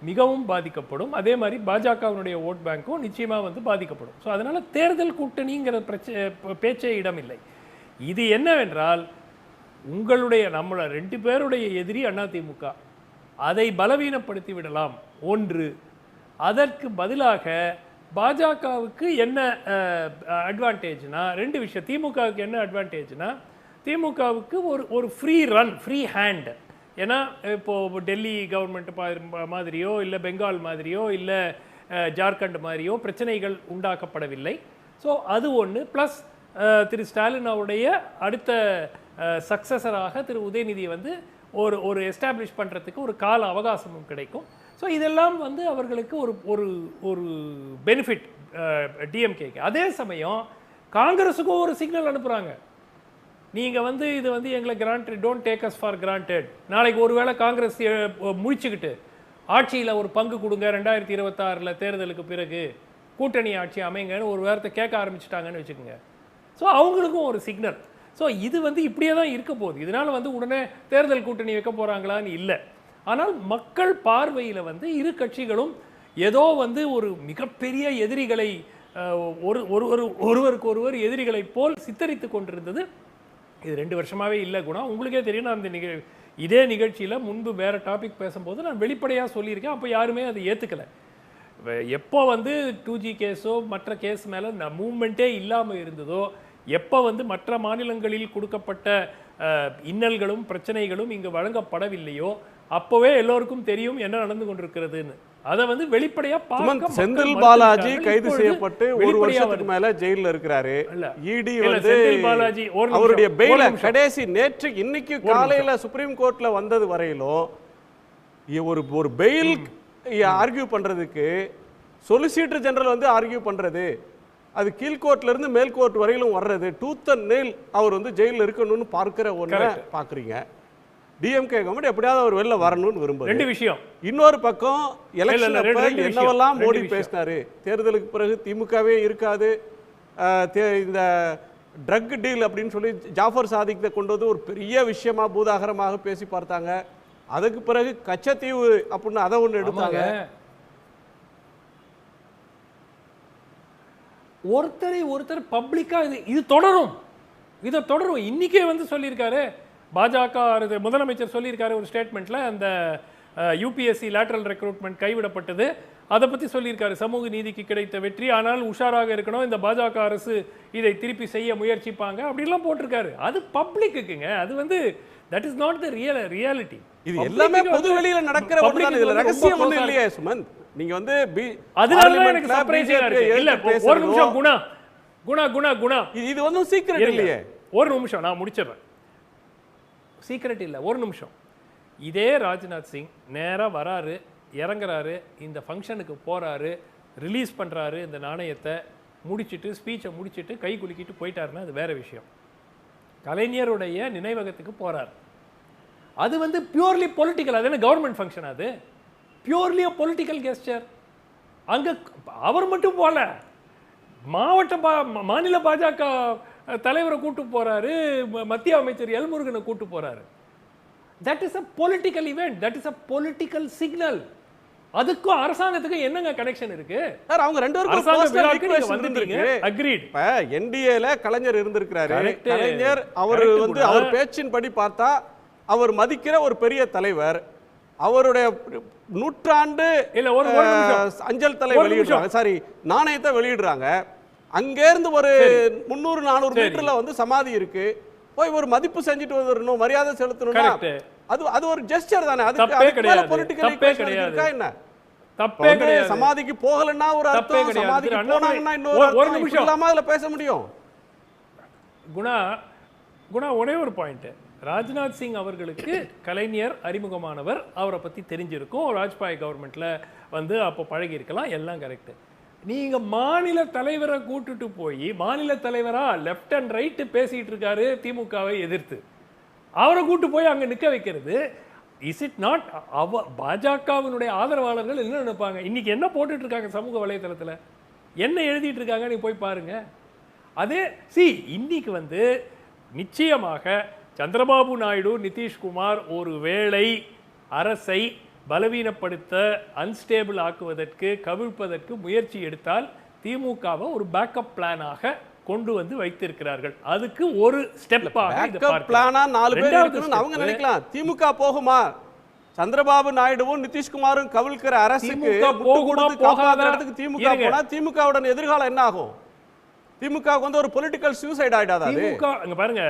மிகவும் பாதிக்கப்படும், அதே மாதிரி பாஜகவினுடைய ஓட் பேங்க்கும் நிச்சயமாக பாதிக்கப்படும். ஸோ அதனால் தேர்தல் கூட்டணிங்கிற பேச்சே இடமில்லை. இது என்னவென்றால் நம்மள 2 பேருடைய எதிரி அதிமுக, அதை பலவீனப்படுத்தி விடலாம் ஒன்று. அதற்கு பதிலாக பாஜகவுக்கு என்ன அட்வான்டேஜ்னா 2 விஷயம். திமுகவுக்கு என்ன அட்வான்டேஜ்னா, திமுகவுக்கு ஒரு ஃப்ரீ ஹேண்ட். ஏன்னா இப்போது டெல்லி கவர்மெண்ட் மாதிரியோ இல்லை பெங்கால் மாதிரியோ இல்லை ஜார்க்கண்ட் மாதிரியோ பிரச்சனைகள் உண்டாக்கப்படவில்லை. ஸோ அது ஒன்று. ப்ளஸ் திரு ஸ்டாலினுடைய அடுத்த சக்சஸராக திரு உதயநிதி ஒரு எஸ்டாப்ளிஷ் பண்ணுறதுக்கு ஒரு கால அவகாசமும் கிடைக்கும். ஸோ இதெல்லாம் அவர்களுக்கு ஒரு பெனிஃபிட் டிஎம்கேக்கு. அதே சமயம் காங்கிரஸுக்கும் ஒரு சிக்னல் அனுப்புகிறாங்க. நீங்கள் இது எங்களை granted, don't take us for granted. நாளைக்கு ஒருவேளை காங்கிரஸ் முழிச்சுக்கிட்டு ஆட்சியில் ஒரு பங்கு கொடுங்க, 2026 தேர்தலுக்கு பிறகு கூட்டணி ஆட்சி அமைங்கன்னு ஒரு வாரத்தை கேட்க ஆரம்பிச்சிட்டாங்கன்னு வச்சுக்கோங்க. ஸோ அவங்களுக்கும் ஒரு சிக்னல். ஸோ இது இப்படியே தான் இருக்க போகுது. இதனால் உடனே தேர்தல் கூட்டணி வைக்க போகிறாங்களான்னு இல்லை. ஆனால் மக்கள் பார்வையில் இரு கட்சிகளும் ஏதோ ஒரு மிகப்பெரிய எதிரிகளை ஒருவருக்கு எதிரிகளை போல் சித்தரித்து கொண்டிருந்தது. இது 2 வருஷமாகவே இல்லை குணா. உங்களுக்கே தெரியும், நான் இதே நிகழ்ச்சியில் முன்பு வேறு டாபிக் பேசும்போது நான் வெளிப்படையாக சொல்லியிருக்கேன். அப்போ யாருமே அதை ஏற்றுக்கலை. எப்போ 2G கேஸோ மற்ற கேஸ் மேலே மூவ்மெண்ட்டே இல்லாமல் இருந்ததோ, எப்போ மற்ற மாநிலங்களில் கொடுக்கப்பட்ட இன்னல்களும் பிரச்சனைகளும் இங்கு வழங்கப்படவில்லையோ, அப்போவே எல்லோருக்கும் தெரியும் என்ன நடந்து கொண்டிருக்கிறதுன்னு. அதை வெளிப்படையா பார்க்க செந்தில் பாலாஜி கைது செய்யப்பட்டு 1 வருஷத்துக்கு மேல ஜெயில இருக்கிறாரு. இடி செந்தில் பாலாஜி அவருடைய பெயில கடைசி நேற்று இன்னைக்கு காலையில சுப்ரீம் கோர்ட்ல வந்தது வரையிலும் ஒரு பெயில் ஆர்கியூ பண்றதுக்கு சொலிசிட்டர் ஜெனரல் ஆர்கியூ பண்றது, அது கீழ்கோர்ட்ல இருந்து மேல் கோர்ட் வரையிலும் வர்றது, டூத் அண்ட் நெயில் அவர் ஜெயில இருக்கணும்னு பார்க்கிற ஒண்ணு பாக்குறீங்க. டிஎம்கே கவர்மெண்ட் எப்படியாவது அவர் வெளில வரணும்னு விரும்புது. 2 விஷயம். இன்னொரு பக்கம் எலெக்ஷன் என்னவெல்லாம் மோடி பேசினாரு, தேர்தலுக்கு பிறகு திமுகவே இருக்காது, இந்த ட்ரக் டீல் அப்படின்னு சொல்லி ஜாஃபர் சாதிக்கை கொண்டு வந்து ஒரு பெரிய விஷயமா பூதாகரமாக பேசி பார்த்தாங்க. அதுக்கு பிறகு கச்சத்தீவு அப்படின்னு அதை ஒன்று எடுத்தாங்க. ஒருத்தர் பப்ளிக்கா இது தொடரும், இதை தொடரும். இன்னைக்கே வந்து சொல்லியிருக்காரு பாஜக முதலமைச்சர் சொல்லியிருக்காரு ஒரு ஸ்டேட்மெண்ட்ல, அந்த யூபிஎஸ்சி லேட்டரல் ரெக்ரூட்மெண்ட் கைவிடப்பட்டது, அதை பத்தி சொல்லியிருக்காரு. சமூக நீதிக்கு கிடைத்த வெற்றி, ஆனால் உஷாராக இருக்கணும், இந்த பாஜக அரசு இதை திருப்பி செய்ய முயற்சிப்பாங்க அப்படிலாம் போட்டிருக்காரு. அது பப்ளிக்குங்க, அது வந்து that is not the reality. இது எல்லாமே பொது வெளியில நடக்கிற ஒண்ணு தான். இதுல ரகசியம் ஒண்ணு இல்லையே சுமந்த். நீங்க வந்து அதனால எனக்கு சர்ப்ரைசிங்கா இருக்கு. இல்ல ஒரு நிமிஷம் குணா இது வந்து சீக்ரெட் இல்லையே. ஒரு நிமிஷம் நான் முடிச்சிடுறேன். சீக்ரெட் இல்ல, ஒரு நிமிஷம். இதே ராஜ்நாத் சிங் நேரா வராரு, இறங்குறாரு, இந்த ஃபங்க்ஷனுக்கு போறாரு, ரிலீஸ் பண்றாரு இந்த நாணயத்தை, முடிச்சிட்டு ஸ்பீச்சை முடிச்சிட்டு கை குலுக்கிட்டு போயிட்டாருன்னா அது வேற விஷயம். கலைஞருடைய நினைவகத்துக்கு போறாரு, அது வந்து பியூர்லி பொலிட்டிக்கல். அது என்ன கவர்மெண்ட் ஃபங்க்ஷன்? அது பியூர்லி பொலிட்டிக்கல் கெஸ்டர். அங்க அவர் மட்டும் போல, மாநில பாஜக தலைவரை கூட்டு போறாரு, மத்திய அமைச்சர் எல் முருகனை கூட்டு போறாரு. That is a political event, that is a political signal. அதுக்கும் அரசாங்கத்துக்கும் என்னங்க கனெக்ஷன் இருக்கு சார்? அவங்க ரெண்டு பேரும் அக்ரீட். இப்ப என்டிஏல கலைஞர் இருந்திருக்காரு. கலைஞர் அவர் வந்து அவர் பேச்சின் படி பார்த்தா அவர் மதிக்கிற ஒரு பெரிய தலைவர். அவருடைய நூற்றாண்டு அஞ்சல் தலை வெளியிடுறாங்க, சாரி நாணயத்தை வெளியிடுறாங்க. அங்க இருந்து ஒரு 300-400 மீட்டர்ல வந்து சமாதி இருக்கு. போய் ஒரு மதிப்பு செஞ்சுட்டு வரணும், மரியாதை செலுத்தணும்னா அது ஒரு ஜெஸ்டர் தானே. அதுக்கு பொலிட்டிக்கல் ஈக்குவேஷன் இருக்கா என்ன? தப்பே கிடையாது. சமாதிக்கு போகலன்னா ஒரு அர்த்தம், சமாதிக்கு போனாங்கன்னா இன்னொரு ஒரு நிமிஷம் இல்லாம அதுல பேச முடியும். குணா ஒரே ஒரு பாயிண்ட். ராஜ்நாத் சிங் அவர்களுக்கு கலைஞர் அறிமுகமானவர், அவரை பத்தி தெரிஞ்சிருக்கும், வாஜ்பாய் கவர்மெண்ட்ல வந்து அப்போ பழகி இருக்கலாம், எல்லாம் கரெக்ட். நீங்க மாநில தலைவரை கூட்டுட்டு போய் மாநில தலைவரா லெஃப்ட் அண்ட் ரைட் பேசிட்டு இருக்காரு திமுகவை எதிர்த்து, அவரை கூட்டு போய் அங்க நிக்க வைக்கிறது, இஸ் இட் நாட்? பாஜகவினுடைய ஆதரவாளர்கள் என்ன நினைப்பாங்க? இன்னைக்கு என்ன போட்டுட்டு இருக்காங்க சமூக வலைதளத்துல, என்ன எழுதிட்டு இருக்காங்க, நீ போய் பாருங்க. அதே இன்னைக்கு வந்து நிச்சயமாக சந்திரபாபு நாயுடு, நிதிஷ்குமார் ஒரு வேளை அரசை பலவீனப்படுத்த, அன்ஸ்டேபிள் ஆக்குவதற்கு, கவிழ்ப்பதற்கு முயற்சி எடுத்தால் திமுகவை ஒரு பேக்கப் பிளானாக கொண்டு வந்து வைத்திருக்கிறார்கள். அதுக்கு ஒரு ஸ்டெப்பாக பிளானா 4 பேர் இருக்குன்னு அவங்க நினைக்கலாம். திமுக போகுமா? சந்திரபாபு நாயுடுவும் நிதிஷ்குமாரும் கவிழ்க்கிற அரசுக்கு காப்பாற்றுறதுக்கு திமுக போனா திமுகவுடன் எதிர்காலம் என்ன ஆகும்? திமுக வந்து ஒரு பொலிட்டிக்கல் சூசைட் ஆயிடாதா? திமுக அங்க பாருங்க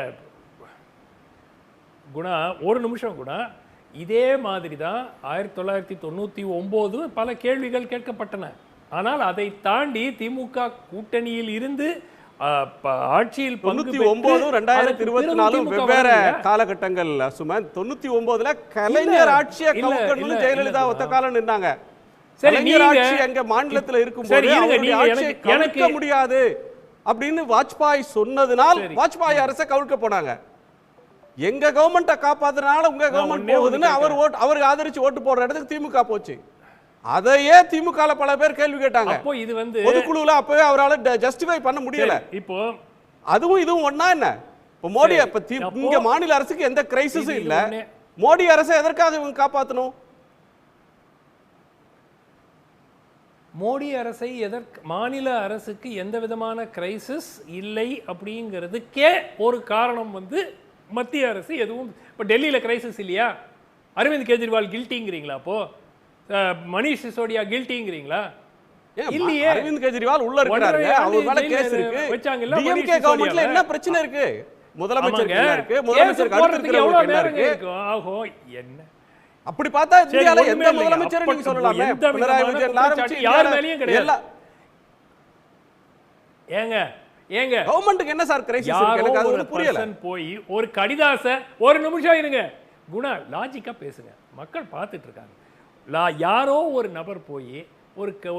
குணா, ஒரு நிமிஷம் குணா. இதே மாதிரி தான் 1999 பல கேள்விகள் கேட்கப்பட்டன. ஆனால் அதை தாண்டி திமுக கூட்டணியில் இருந்து ஆட்சியில் 99-2024 வெவ்வேறு காலகட்டங்கள் சுமன். 99ல கலைஞர் ஆட்சியை கவுக்கணும்னு ஜெயலலிதா ஒத்த காலம் நின்னாங்க. கலைஞர் ஆட்சி எங்க மாநிலத்தில் இருக்கும்போது ஆட்சியை கவுக்க முடியாது அப்படின்னு வாஜ்பாய் சொன்னதுனால் வாஜ்பாய் அரசை கவுக்க போனாங்க. எங்க கவர்மெண்ட்டை காப்பாத்துறதுனால உங்க கவர்மெண்ட் போகுதுன்னு அவர் ஆதரிச்சு ஓட்டு போடுற இடத்துக்கு திமுக போச்சு. அதையே திமுக பல பேர் கேள்வி கேட்டாங்க. அப்போ இது வந்து பொதுக்குழுல அப்பவே அவரால ஜஸ்டிஃபை பண்ண முடியல. இப்போ அதுவும் இதுவும் ஒண்ணா என்ன? இப்போ மோடி இங்க மாநில அரசுக்கு எந்த கிரைசிஸும் இல்ல, மோடி அரசை எதற்காக இவங்க காப்பாற்றணும்? மோடி அரசை மாநில அரசுக்கு எந்த விதமான கிரைசிஸ் இல்லை அப்படிங்கிறதுக்கே ஒரு காரணம் வந்து மத்திய அரசு எதுவும். இப்போ டெல்லியில் கிரைசிஸ் இல்லையா? அரவிந்த் கெஜ்ரிவால் கில்ட்டிங்கிறீங்களா? அப்போ மணிஷ் சிசோடியா கில்ட்டிங்கிறீங்களா? இல்லையே. அரவிந்த் கெஜ்ரிவால் உள்ள இருக்காரு, அவர் மேல கேஸ் இருக்கு. வச்சாங்கல்ல. டிஎம்கே கவர்மெண்ட்ல என்ன பிரச்சனை இருக்கு? முதலமைச்சர் என்ன இருக்கு? முதலமைச்சர் அடுத்து என்ன இருக்கு? ஆகும் என்ன? அப்படி பார்த்தா இந்தியால எந்த முதலமைச்சர் நீங்க சொல்லலாமே. பினராயி விஜயன் ஆரம்பிச்சு யார் மேலயும் கிடையாது. ஏங்க கவர்மெண்ட்டுக்கு என்ன சார் கிரைசிஸ் இருக்கு? எனக்கு அது புரியல. போய் ஒரு கடிதாச, ஒரு நிமிஷம் இருங்க குணா, லாஜிக்கா பேசுங்க, மக்கள் பார்த்துட்டு இருக்காங்க. யாரோ ஒரு நபர் போய்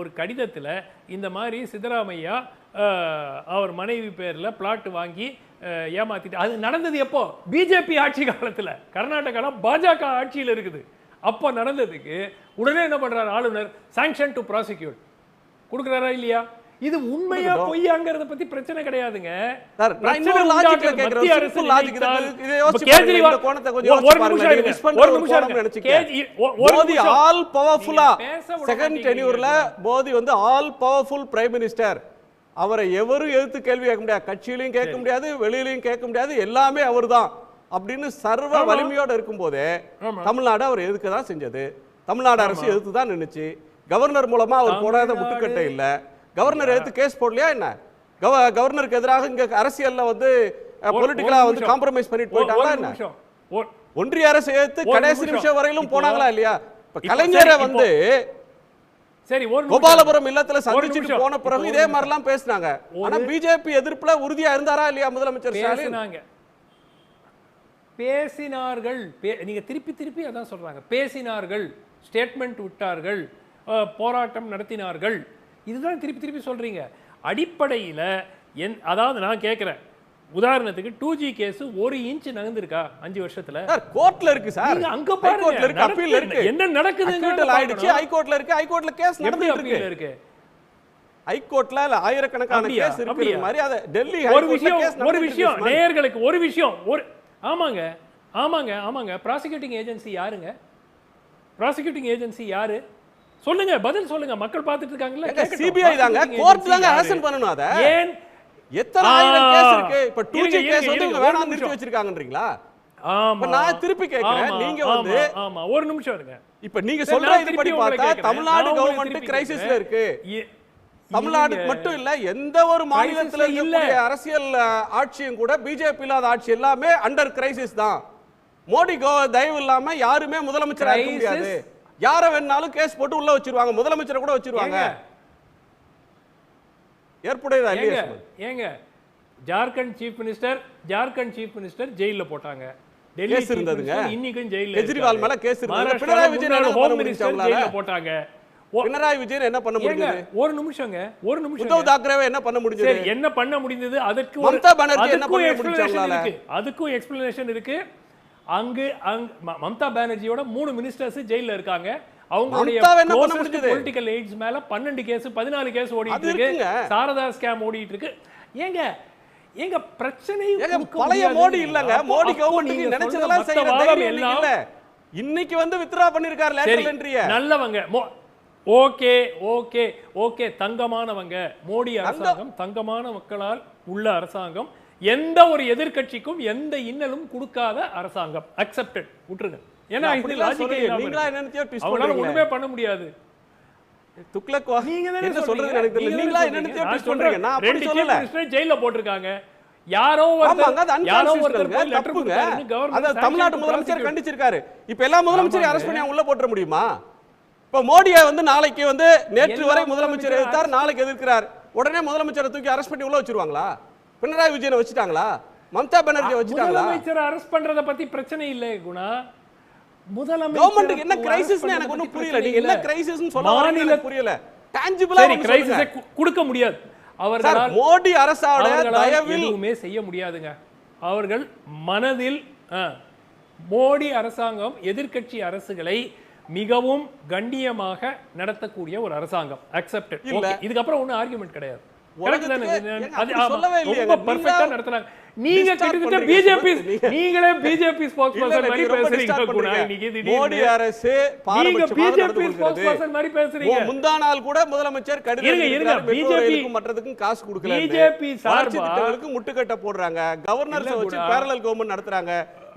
ஒரு கடிதத்துல இந்த மாதிரி சித்தராமையா அவர் மனைவி பேர்ல பிளாட் வாங்கி ஏமாத்திட்டு, அது நடந்தது எப்போ? பிஜேபி ஆட்சி காலத்துல. கர்நாடகால பாஜக ஆட்சியில் இருக்குது. அப்போ நடந்ததுக்கு உடனே என்ன பண்றாரு ஆளுநர்? சாங்ஷன் டு ப்ராசிக்யூட் கொடுக்குறாரா இல்லையா? இது உண்மையா பொய்யாங்கறத பத்தி பிரச்சனை கிடையாதுங்க சார் நான் இன்னொரு லாஜிக்ல கேக்குறேன். மத்திய அரசு சிம்பிள் லாஜிக் இருக்கு. இதை யோசிச்சு கேஜ்ரிவால் இந்த கோணத்தை கொஞ்சம் யோசிச்சு பாருங்க. நீங்க மிஸ் பண்ற ஒரு கோணம் நினைச்சுக்க. மோடி ஆல் பவர்ஃபுல்லா செகண்ட் டென்யூர்ல மோடி வந்து ஆல் பவர்ஃபுல் பிரைம் மினிஸ்டர். அவரை எவரும் எதிர்த்து கேள்வி கேட்க முடியாது. கட்சியிலையும் கேட்க முடியாது, வெளியிலையும் கேட்க முடியாது. எல்லாமே அவர்தான் அப்படின்னு சர்வ வலிமையோட இருக்கும்போதே தமிழ்நாடு அவர் எதுக்கு தான் செஞ்சது. தமிழ்நாடு அரசு எதிர்த்து தான் நின்னுச்சு. கவர்னர் மூலமா அவர் போடாத முட்டுக்கட்டை இல்ல. கவர்னர் எடுத்து கேஸ் போடலையா என்ன? கவர்னருக்கு எதிராக இங்க அரசியல்ல வந்து பொலிட்டிக்கலா வந்து காம்ப்ரமைஸ் பண்ணிட்டு போயிட்டாங்களா என்ன? ஒன்றிய அரசு எடுத்து கடைசி நிமிஷம் வரையிலும் போனாங்களா இல்லையா? இப்ப கலைஞரை வந்து சரி கோபாலபுரம் இல்லத்துல சந்திச்சுட்டு போன பிறகு இதே மாதிரி எல்லாம் பேசினாங்க. ஆனா பிஜேபி எதிர்ப்புல உறுதியா இருந்தாரா இல்லையா முதலமைச்சர் ஸ்டாலின்? பேசினார்கள். நீங்க திருப்பி திருப்பி அதான் சொல்றாங்க. பேசினார்கள், ஸ்டேட்மெண்ட் விட்டார்கள், போராட்டம் நடத்தினார்கள். இதுதான் திருப்பி திருப்பி சொல்றீங்க. அடிப்படையில் அதாவது நான் கேட்கிறேன், உதாரணத்துக்கு 2G கேஸ் 1 இன்ச் நகர்ந்திருக்கா 5 வருஷத்துல? கோர்ட்ல இருக்கு சார். அங்க பாருங்க இருக்கு, அப்பீல் இருக்கு. என்ன நடக்குதுங்க ஆயிடுச்சு. ஹைகோர்ட்ல இருக்கு. ஹைகோர்ட்ல கேஸ் நடந்துட்டு இருக்கு. ஹைகோர்ட்ல ஆயிரக்கணக்கான கேஸ் இருக்கு மாதிரி அத டெல்லி ஒரு விஷயம் நேயர்களுக்கு ஒரு விஷயம் ஆமாங்க ஆமாங்க ஆமாங்க ப்ராசிக்யூட்டிங் ஏஜென்சி யாருங்க? ப்ராசிக்யூட்டிங் ஏஜென்சி யாரு? சொல்லுங்க, பதில் சொல்லுங்க. மக்கள் பார்த்துட்டு இருக்காங்கல்ல. சிபிஐ தாங்க, கோர்ட் தாங்க ஆக்ஷன் பண்ணனும். அத ஏன் எத்தனை ஆயிரம் கேஸ் இருக்கு? இப்ப 2G கேஸ் வந்து வேணாம் நிறுத்தி வச்சிருக்காங்கன்றீங்களா? ஆமா, நான் திருப்பி கேக்குறேன். நீங்க வந்து ஆமா ஒரு நிமிஷம் இருங்க. இப்ப நீங்க சொல்ற இதுபடி பார்த்தா தமிழ்நாடு கவர்மெண்ட் கிரைசிஸ்ல இருக்கு. தமிழ்நாடு மட்டும் இல்ல, எந்த ஒரு மாநிலத்துல இருக்கக்கூடிய அரசியல் ஆட்சியும் கூட பிஜேபி இல்லாத ஆட்சி எல்லாமே அண்டர் கிரைசிஸ் தான். மோடி தயவு இல்லாம யாருமே முதலமைச்சரா இருக்க முடியாது. யார வேணாலும் கேஸ் போட்டு உள்ள வச்சிருவாங்க, முதலமைச்சரை கூட வச்சிருவாங்க. ஏற்புடையதா இல்லையா? ஏங்க ஜார்க்கண்ட் சீஃப் மினிஸ்டர் ஜெயில்ல போட்டாங்க. டெல்லி கேஸ் இருந்ததுங்க. இன்னைக்கும் ஜெயில்ல. கெஜ்ரிவால் மேல கேஸ் இருந்தது. பினராயி விஜயன் என்ன பண்ண முடிஞ்சது? ஜெயில்ல போட்டாங்க. பினராயி விஜயன் என்ன பண்ண முடிஞ்சது? ஒரு நிமிஷம் உத்தவ் தாக்கரேவை என்ன பண்ண முடிஞ்சது? சரி, என்ன பண்ண முடிந்தது? அதுக்கு மம்தா பானர்ஜி என்ன பண்ண முடிஞ்சாங்களா? அதுக்கும் எக்ஸ்பிளனேஷன் இருக்கு. அங்க மம்தா பானர்ஜியோட 3 மினிஸ்டர்ஸ் ஜெயில்ல இருக்காங்க. அவங்களுடைய பொலிட்டிக்கல் எய்ட்ஸ் மேல 12 கேஸ் 14 கேஸ் ஓடிட்டு இருக்கு. சாரதா ஸ்கேம் ஓடிட்டு இருக்கு. ஏங்க பிரச்சனை பழைய மோடி இல்லங்க. மோடி கவர்மெண்ட் நினைச்சதெல்லாம் செய்யறது இல்ல. இன்னைக்கு வந்து வித்ரா பண்ணிருக்காரு லேட்டரல் என்ட்ரியை. நல்லவங்க. ஓகே ஓகே ஓகே தங்கமானவங்க. மோடி அரசாங்கம் தங்கமான மக்களால் உள்ள அரசாங்கம். எந்த ஒரு எதிர்க்கட்சிக்கும் எந்த இன்னலும் கொடுக்காத அரசாங்கம். அக்செப்டட். விட்டுருங்க. ஏன்னா இது லாஜிக்கே இல்ல. நீங்களா என்னன்னு ட்விஸ்ட் பண்றீங்க. ஒண்ணுமே பண்ண முடியாது. துக்ளக் நீங்க என்ன சொல்றது எனக்கு தெரியல. நீங்களா என்னன்னு ட்விஸ்ட் பண்றீங்க. நான் அப்படி சொல்லல. ஜெயில்ல போட்டுருக்காங்க. யாரோ ஒருத்தர் லெட்டர் கொடுத்தாருன்னு கவர்மெண்ட் தமிழ்நாடு முதலமைச்சர் கண்டிச்சிருக்காரு. இப்ப எல்லா முதலமைச்சரையும் அரெஸ்ட் பண்ணி உள்ள போட்டுற முடியுமா? இப்ப மோடியை வந்து நாளைக்கு வந்து நேற்று வரை முதலமைச்சர் எதிர்த்தார், நாளைக்கு எதிர்க்கிறார். உடனே முதலமைச்சரை தூக்கி அரெஸ்ட் பண்ணி உள்ள வச்சிருவாங்களா? பினராயி விஜயனை வச்சுட்டாங்களா? மம்தா பானர்ஜி வச்சுட்டாங்களா? முதலமைச்சர் அரெஸ்ட் பண்றத பத்தி பிரச்சனை இல்ல குணா. முதலமைச்சர் கவர்மெண்ட் என்ன கிரைசிஸ்னு எனக்கு ஒண்ணும் புரியல. நீங்க என்ன கிரைசிஸ்னு சொல்ல வரீங்க எனக்கு புரியல. டான்ஜிபிளா சரி, கிரைசிஸை கொடுக்க முடியாது. அவர்களால் மோடி அரசாட தயவில் எதுவுமே செய்ய முடியாதுங்க. அவர்கள் மனதில் மோடி அரசாங்கம் எதிர்க்கட்சி அரசுகளை மிகவும் கண்ணியமாக நடத்தக்கூடிய ஒரு அரசாங்கம். அக்செப்டட். இதுக்கப்புறம் ஒன்னும் ஆர்குமெண்ட் கிடையாது. நீங்க கிட்டத்தட்ட பிஜேபி, நீங்களே பிஜேபி ஸ்போக்ஸ்பர்சன் மாதிரி பேசுறீங்க குணா. இன்னைக்கு மோடி அரசு பிஜேபி ஸ்போக்ஸ்பர்சன் மாதிரி பேசுறீங்க. முந்தா நாள் கூட முதலமைச்சர் கடிதம் பிஜேபி மற்றதுக்கும் காசு கொடுக்கல. பிஜேபி சார்பாக முட்டுக்கட்ட போடுறாங்க. கவர்னர்ஸ் வச்சு பேரலல் கவர்மெண்ட் நடத்துறாங்க.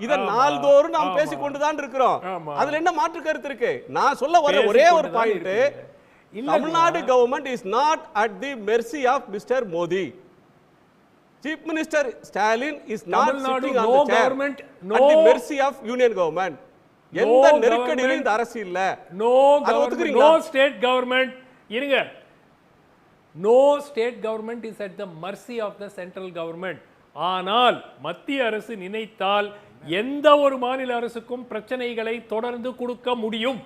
இத நாள்தோறும் நாம் பேசிக்கொண்டுதான் இருக்கிறோம். அதுல என்ன மாற்று கருத்து இருக்கு? நான் சொல்ல வர ஒரே ஒரு point, Tamil Nadu government is not at the mercy of mister Modi. Chief Minister Stalin is not sitting on the chair at the mercy of union government. எந்த நெருக்கடியிலும் இந்த அரசு இல்ல. No state government இருங்க. No state government is at the mercy of the central government. ஆனால் மத்திய அரசு நினைத்தால் எந்த ஒரு மாநில அரசுக்கும் பிரச்சனைகளை தொடர்ந்து கொடுக்க முடியும்.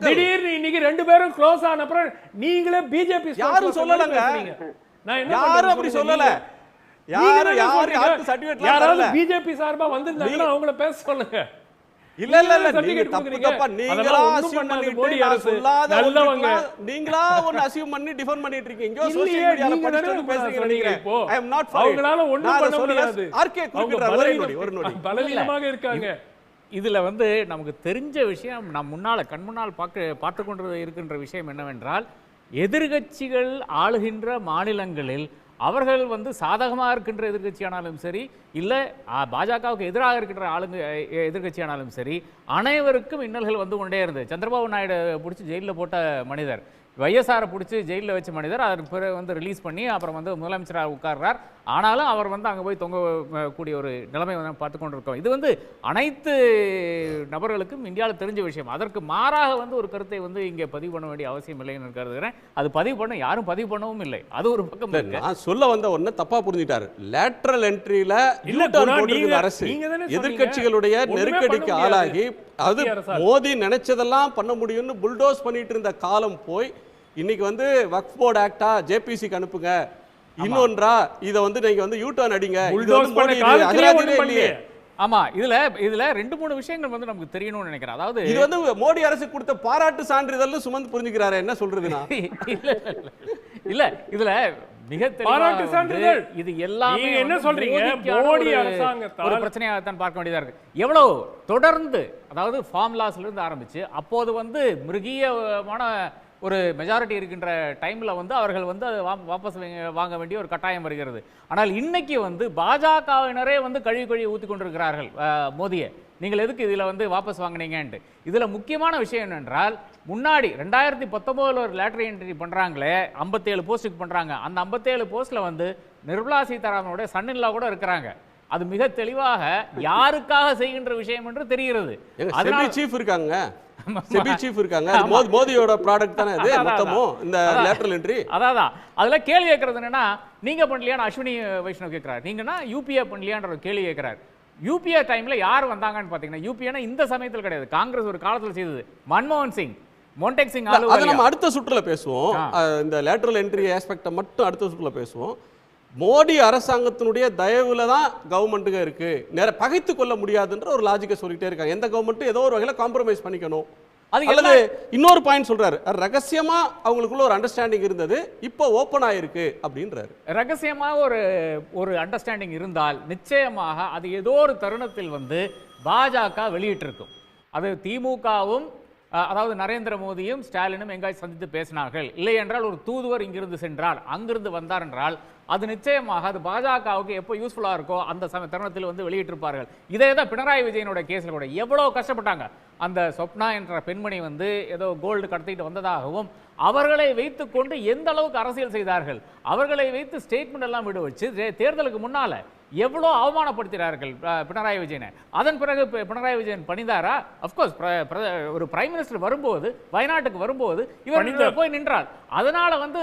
திடீர்னு இன்னைக்கு 2 பேரும் க்ளோஸ் ஆன அப்புறம் நீங்களே பிஜேபி யாரும் சொல்லலங்க. யாரும் அப்படி சொல்லல. யாராவது பிஜேபி சார்பா வந்திருந்தாங்கன்னா அவங்கள பேச சொல்லுங்க. இல்ல இல்ல இல்ல நீங்க தப்பு தப்பா நீங்களா அசியூம் பண்ணிட்டு நான் சொல்லாத நீங்களா ஒன்னு அசியூம் பண்ணி டிஃபெண்ட் பண்ணிட்டு இருக்கீங்க. இங்க சோஷியல் மீடியால படிச்சு வந்து பேசுறீங்க நினைக்கிறேன். ஐ அம் நாட் ஃபைட். அவங்களால ஒண்ணும் பண்ண முடியாது. ஆர்கே குறிப்பிடுறார். ஒரு நொடி பலவீனமாக இருக்காங்க. இதுல வந்து நமக்கு தெரிஞ்ச விஷயம், நம் முன்னால கண் முன்னால் பார்த்து கொண்டு இருக்கின்ற விஷயம் என்னவென்றால், எதிர்கட்சிகள் ஆளுகின்ற மாநிலங்களில் அவர்கள் வந்து சாதகமாக இருக்கின்ற எதிர்கட்சியானாலும் சரி, இல்லை பாஜகவுக்கு எதிராக இருக்கின்ற எதிர்கட்சியானாலும் சரி, அனைவருக்கும் இன்னல்கள் வந்து கொண்டே இருந்தது. சந்திரபாபு நாயுடு பிடிச்சி ஜெயிலில் போட்ட மனிதர், வைஎஸ்ஆரை பிடிச்சி ஜெயிலில் வச்ச மனிதர், அதற்கு பிறகு வந்து ரிலீஸ் பண்ணி அப்புறம் வந்து முதலமைச்சராக உட்கார்றார். ஆனாலும் அவர் வந்து அங்கே போய் தொங்கக்கூடிய ஒரு நிலைமை வந்து பார்த்து கொண்டிருக்கோம். இது வந்து அனைத்து நபர்களுக்கும் இந்தியாவில் தெரிஞ்ச விஷயம். அதற்கு மாறாக வந்து ஒரு கருத்தை வந்து இங்கே பதிவு பண்ண வேண்டிய அவசியம் இல்லைன்னு கருதுகிறேன். அது பதிவு பண்ண யாரும் பதிவு பண்ணவும் இல்லை. அது ஒரு பக்கம் நான் சொல்ல வந்த ஒண்ணு தப்பா புரிஞ்சுட்டாரு. லேட்டரல் என்ட்ரியில அரசு எதிர்கட்சிகளுடைய நெருக்கடிக்கு ஆளாகி அது மோடி நினைச்சதெல்லாம் பண்ண முடியும்னு புல்டோஸ் பண்ணிட்டு இருந்த காலம் போய் இன்னைக்கு வந்து வக்ஃப் போர்டு ஆக்டா ஜேபிசிக்கு அனுப்புங்க, இன்னொன்றா இத வந்து நீங்க வந்து யூ டர்ன் அடிங்க. ஆமா, இதுல 2-3 விஷயங்கள் வந்து நமக்கு தெரியணும்னு நினைக்கிறேன். அதாவது இது வந்து மோடி அரசு கொடுத்த பாராட்டு சான்றிதழ் சுமந்து புரிஞ்சுக்கிறாரு. என்ன சொல்றதுன்னா இல்ல இதுல மிக தெளிவாக இது எல்லாமே என்ன சொல்றீங்க, மோடி அரசாங்கத்தால் ஒரு பிரச்சனையாக தான் பார்க்க வேண்டியதா இருக்கு. எவ்வளவு தொடர்ந்து, அதாவது ஃபார்முலாஸ்ல இருந்து ஆரம்பிச்சு அப்போது வந்து மிருகியமான ஒரு மெஜாரிட்டி இருக்கின்ற டைம்ல வந்து அவர்கள் வந்து அதை வாபஸ் வாங்க வேண்டிய ஒரு கட்டாயம் வருகிறது. ஆனால் இன்னைக்கு வந்து பாஜகவினரே வந்து கழுவி ஊத்தி கொண்டிருக்கிறார்கள் மோடியை, நீங்கள் எதுக்கு இதில் வந்து வாபஸ் வாங்கினீங்கன்ட்டு. இதில் முக்கியமான விஷயம் என்னென்றால், முன்னாடி 2019 ஒரு லேட்டரி என்ட்ரி பண்ணுறாங்களே, 57 போஸ்ட்டுக்கு பண்ணுறாங்க. அந்த 57 போஸ்ட்டில் வந்து நிர்மலா சீதாராமனுடைய சன்னின்லா கூட இருக்கிறாங்க. அது மிக தெளிவாக யாருக்காக செய்கின்ற விஷயம் என்று தெரிகிறது. அதனால சீஃப் இருக்காங்க, செபி சீஃப் இருக்காங்க. மோடியோட ப்ராடக்ட் தானே இது மொத்தமும் இந்த லேட்டரல் என்ட்ரி. அதான் அதுல கேள்வி கேட்கறது என்னன்னா, நீங்க பண்ணலையான்னு அஸ்வினி வைஷ்ணவ் கேட்கிறார், நீங்கன்னா யூபிஏ பண்ணலையான்ற கேள்வி கேட்கிறார். யூபிஏ டைம்ல யார் வந்தாங்கன்னு பாத்தீங்கன்னா, யூபிஏனா இந்த சமயத்தில் கிடையாது, காங்கிரஸ் ஒரு காலத்தில் செய்தது. மன்மோகன் சிங், மோன்டெக் சிங், அதை நம்ம அடுத்த சுற்றுல பேசுவோம். இந்த லேட்டரல் என்ட்ரி ஆஸ்பெக்டை மட்டும் அடுத்த சுற்றுல பேசுவோம். மோடி அரசாங்கத்தினுடைய தயவுல தான் கவர்மெண்ட்டுங்க இருக்கு, நேர பகைத்து கொள்ள முடியாதுன்ற ஒரு லாஜிக்கை சொல்லிட்டே இருக்காங்க. எந்த கவர்மெண்ட்டும் ஏதோ ஒரு வகையில் காம்ப்ரமைஸ் பண்ணிக்கணும். அல்லது இன்னொரு பாயிண்ட் சொல்றாரு, ரகசியமா அவங்களுக்குள்ள ஒரு அண்டர்ஸ்டாண்டிங் இருந்தது, இப்போ ஓப்பன் ஆயிருக்கு அப்படின்றாரு. ரகசியமா ஒரு அண்டர்ஸ்டாண்டிங் இருந்தால் நிச்சயமாக அது ஏதோ ஒரு தருணத்தில் வந்து பாஜக வெளியிட்டிருக்கும். அது திமுகவும், அதாவது நரேந்திர மோடியும் ஸ்டாலினும் எங்காய் சந்தித்து பேசினார்கள், இல்லை என்றால் ஒரு தூதுவர் இங்கிருந்து சென்றால், அங்கிருந்து வந்தார் என்றால் அது நிச்சயமாக அது பாஜகவுக்கு எப்போ யூஸ்ஃபுல்லாக இருக்கோ அந்த தருணத்தில் வந்து வெளியிட்டிருப்பார்கள். இதே தான் பினராயி விஜயனோட கேஸில் கூட எவ்வளோ கஷ்டப்பட்டாங்க. அந்த சொப்னா என்ற பெண்மணி வந்து ஏதோ கோல்டு கடத்திட்டு வந்ததாகவும் அவர்களை வைத்துக்கொண்டு எந்த அளவுக்கு அரசியல் செய்தார்கள், அவர்களை வைத்து ஸ்டேட்மெண்ட் எல்லாம் விட வச்சு தேர்தலுக்கு முன்னால எவ்வளோ அவமானப்படுத்தினார்கள் பினராயி விஜயனை. அதன் பிறகு பினராயி விஜயன் பணிந்தாரா? அப்கோர்ஸ் ஒரு பிரைம் மினிஸ்டர் வரும்போது, வயநாட்டுக்கு வரும்போது இவர் போய் நின்றார். அதனால வந்து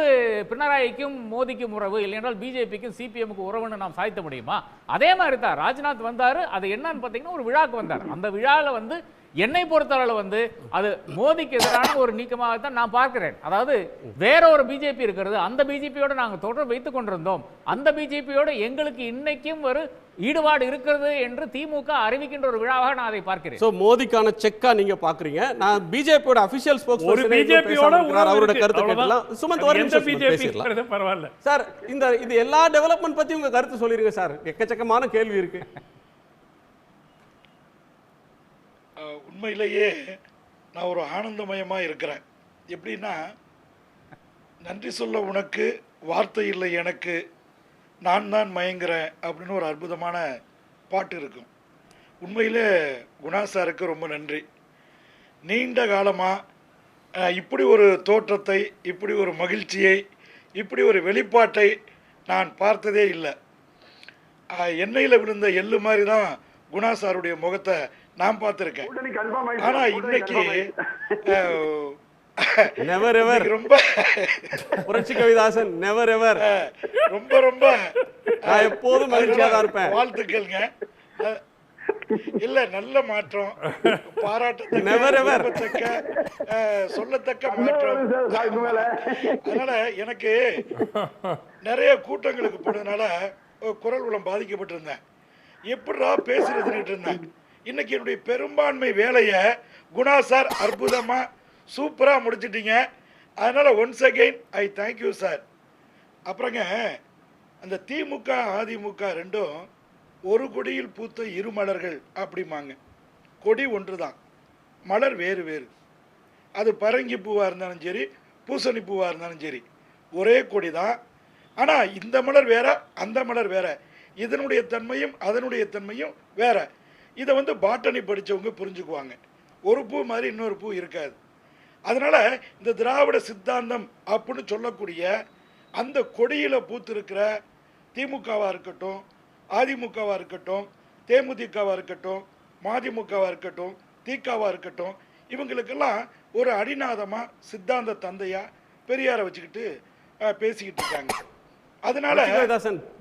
பினராயிக்கும் மோடிக்கும் உறவு, இல்லையென்றால் பிஜேபிக்கும் சிபிஎம்முக்கு உறவுன்னு நாம் சாய்த்த முடியுமா? அதே மாதிரி தான் ராஜ்நாத் வந்தார். அது என்னன்னு பார்த்தீங்கன்னா ஒரு விழாக்கு வந்தார். அந்த விழாவில் வந்து என்னை பொறுத்தளவு வந்து அது மோடிக்கு எதிரான ஒரு நீக்கமாகத்தான் நான் பார்க்கிறேன். அதாவது வேற ஒரு பிஜேபி இருக்கிறது, அந்த பிஜேபியோட நாங்கள் தொடர்பு வைத்துக் கொண்டிருந்தோம், அந்த பிஜேபியோட எங்களுக்கு இன்னைக்கும் ஒரு ஈடுபாடு இருக்கிறது என்று திமுக அறிவிக்கின்ற ஒரு விழாவாக நான் அதை பார்க்கிறேன். சோ மோடிக்கான செக்கா நீங்க பாக்குறீங்க. நான் பிஜேபியோட அபிஷியல் ஸ்போக்ஸ்பர்சன் ஒரு பிஜேபியோட அவரோட கருத்து கேட்கலாம். சுமந்த் ஒரு நிமிஷம் பேசலாம் பரவாயில்லை சார். இது எல்லா டெவலப்மென்ட் பத்தி உங்க கருத்து சொல்லிருங்க சார். எக்கச்சக்கமான கேள்வி இருக்கு. உண்மையிலேயே நான் ஒரு ஆனந்தமயமாக இருக்கிறேன். எப்படின்னா, நன்றி சொல்ல உனக்கு வார்த்தை இல்லை எனக்கு, நான் தான் மயங்குறேன் அப்படின்னு ஒரு அற்புதமான பாட்டு இருக்கும். உண்மையிலே குணா சாருக்கு ரொம்ப நன்றி. நீண்ட காலமாக இப்படி ஒரு தோற்றத்தை, இப்படி ஒரு மகிழ்ச்சியை, இப்படி ஒரு வெளிப்பாட்டை நான் பார்த்ததே இல்லை. எண்ணெயில் விழுந்த எள்ளு மாதிரி தான் குணா சாருடைய முகத்தை நான் பார்த்திருக்கேன். ஆனா இன்னைக்கு நெவர் எவர், ரொம்ப புரட்சி கவிதாசன் நெவர் எவர், ரொம்ப ரொம்ப நான் எப்போதும் மகிழ்ச்சியா தான் இருப்பேன். வாழ்த்துக்கள்ங்க. இல்ல, நல்ல மாற்றம், பாராட்டத்தக்க, சொல்லத்தக்க மாற்றம். அதனால எனக்கு நிறைய கூட்டங்களுக்கு போனதுனால குரல் வளம் பாதிக்கப்பட்டிருந்தேன். எப்படா பேசுறதுன்னு இருந்தேன். இன்னைக்கு என்னுடைய பெரும்பான்மை வேலையை குணா சார் அற்புதமாக சூப்பராக முடிச்சிட்டீங்க. அதனால் once again I thank you sir. அப்புறங்க அந்த திமுக அதிமுக ரெண்டும் ஒரு கொடியில் பூத்த இரு மலர்கள் அப்படிம்பாங்க. கொடி ஒன்று தான், மலர் வேறு வேறு. அது பரங்கி பூவாக இருந்தாலும் சரி, பூசணி பூவாக இருந்தாலும் சரி, ஒரே கொடி தான். ஆனால் இந்த மலர் வேற, அந்த மலர் வேற. இதனுடைய தன்மையும் அதனுடைய தன்மையும் வேற. இதை வந்து பாட்டனி படித்தவங்க புரிஞ்சுக்குவாங்க. ஒரு பூ மாதிரி இன்னொரு பூ இருக்காது. அதனால் இந்த திராவிட சித்தாந்தம் அப்படின்னு சொல்லக்கூடிய அந்த கொடியில் பூத்திருக்கிற திமுகவாக இருக்கட்டும், அதிமுகவாக இருக்கட்டும், தேமுதிகவாக இருக்கட்டும், மதிமுகவாக இருக்கட்டும், திகாவாக இருக்கட்டும், இவங்களுக்கெல்லாம் ஒரு அடிநாதமாக சித்தாந்த தந்தையா பெரியாரை வச்சுக்கிட்டு பேசிக்கிட்டு இருக்காங்க. அதனால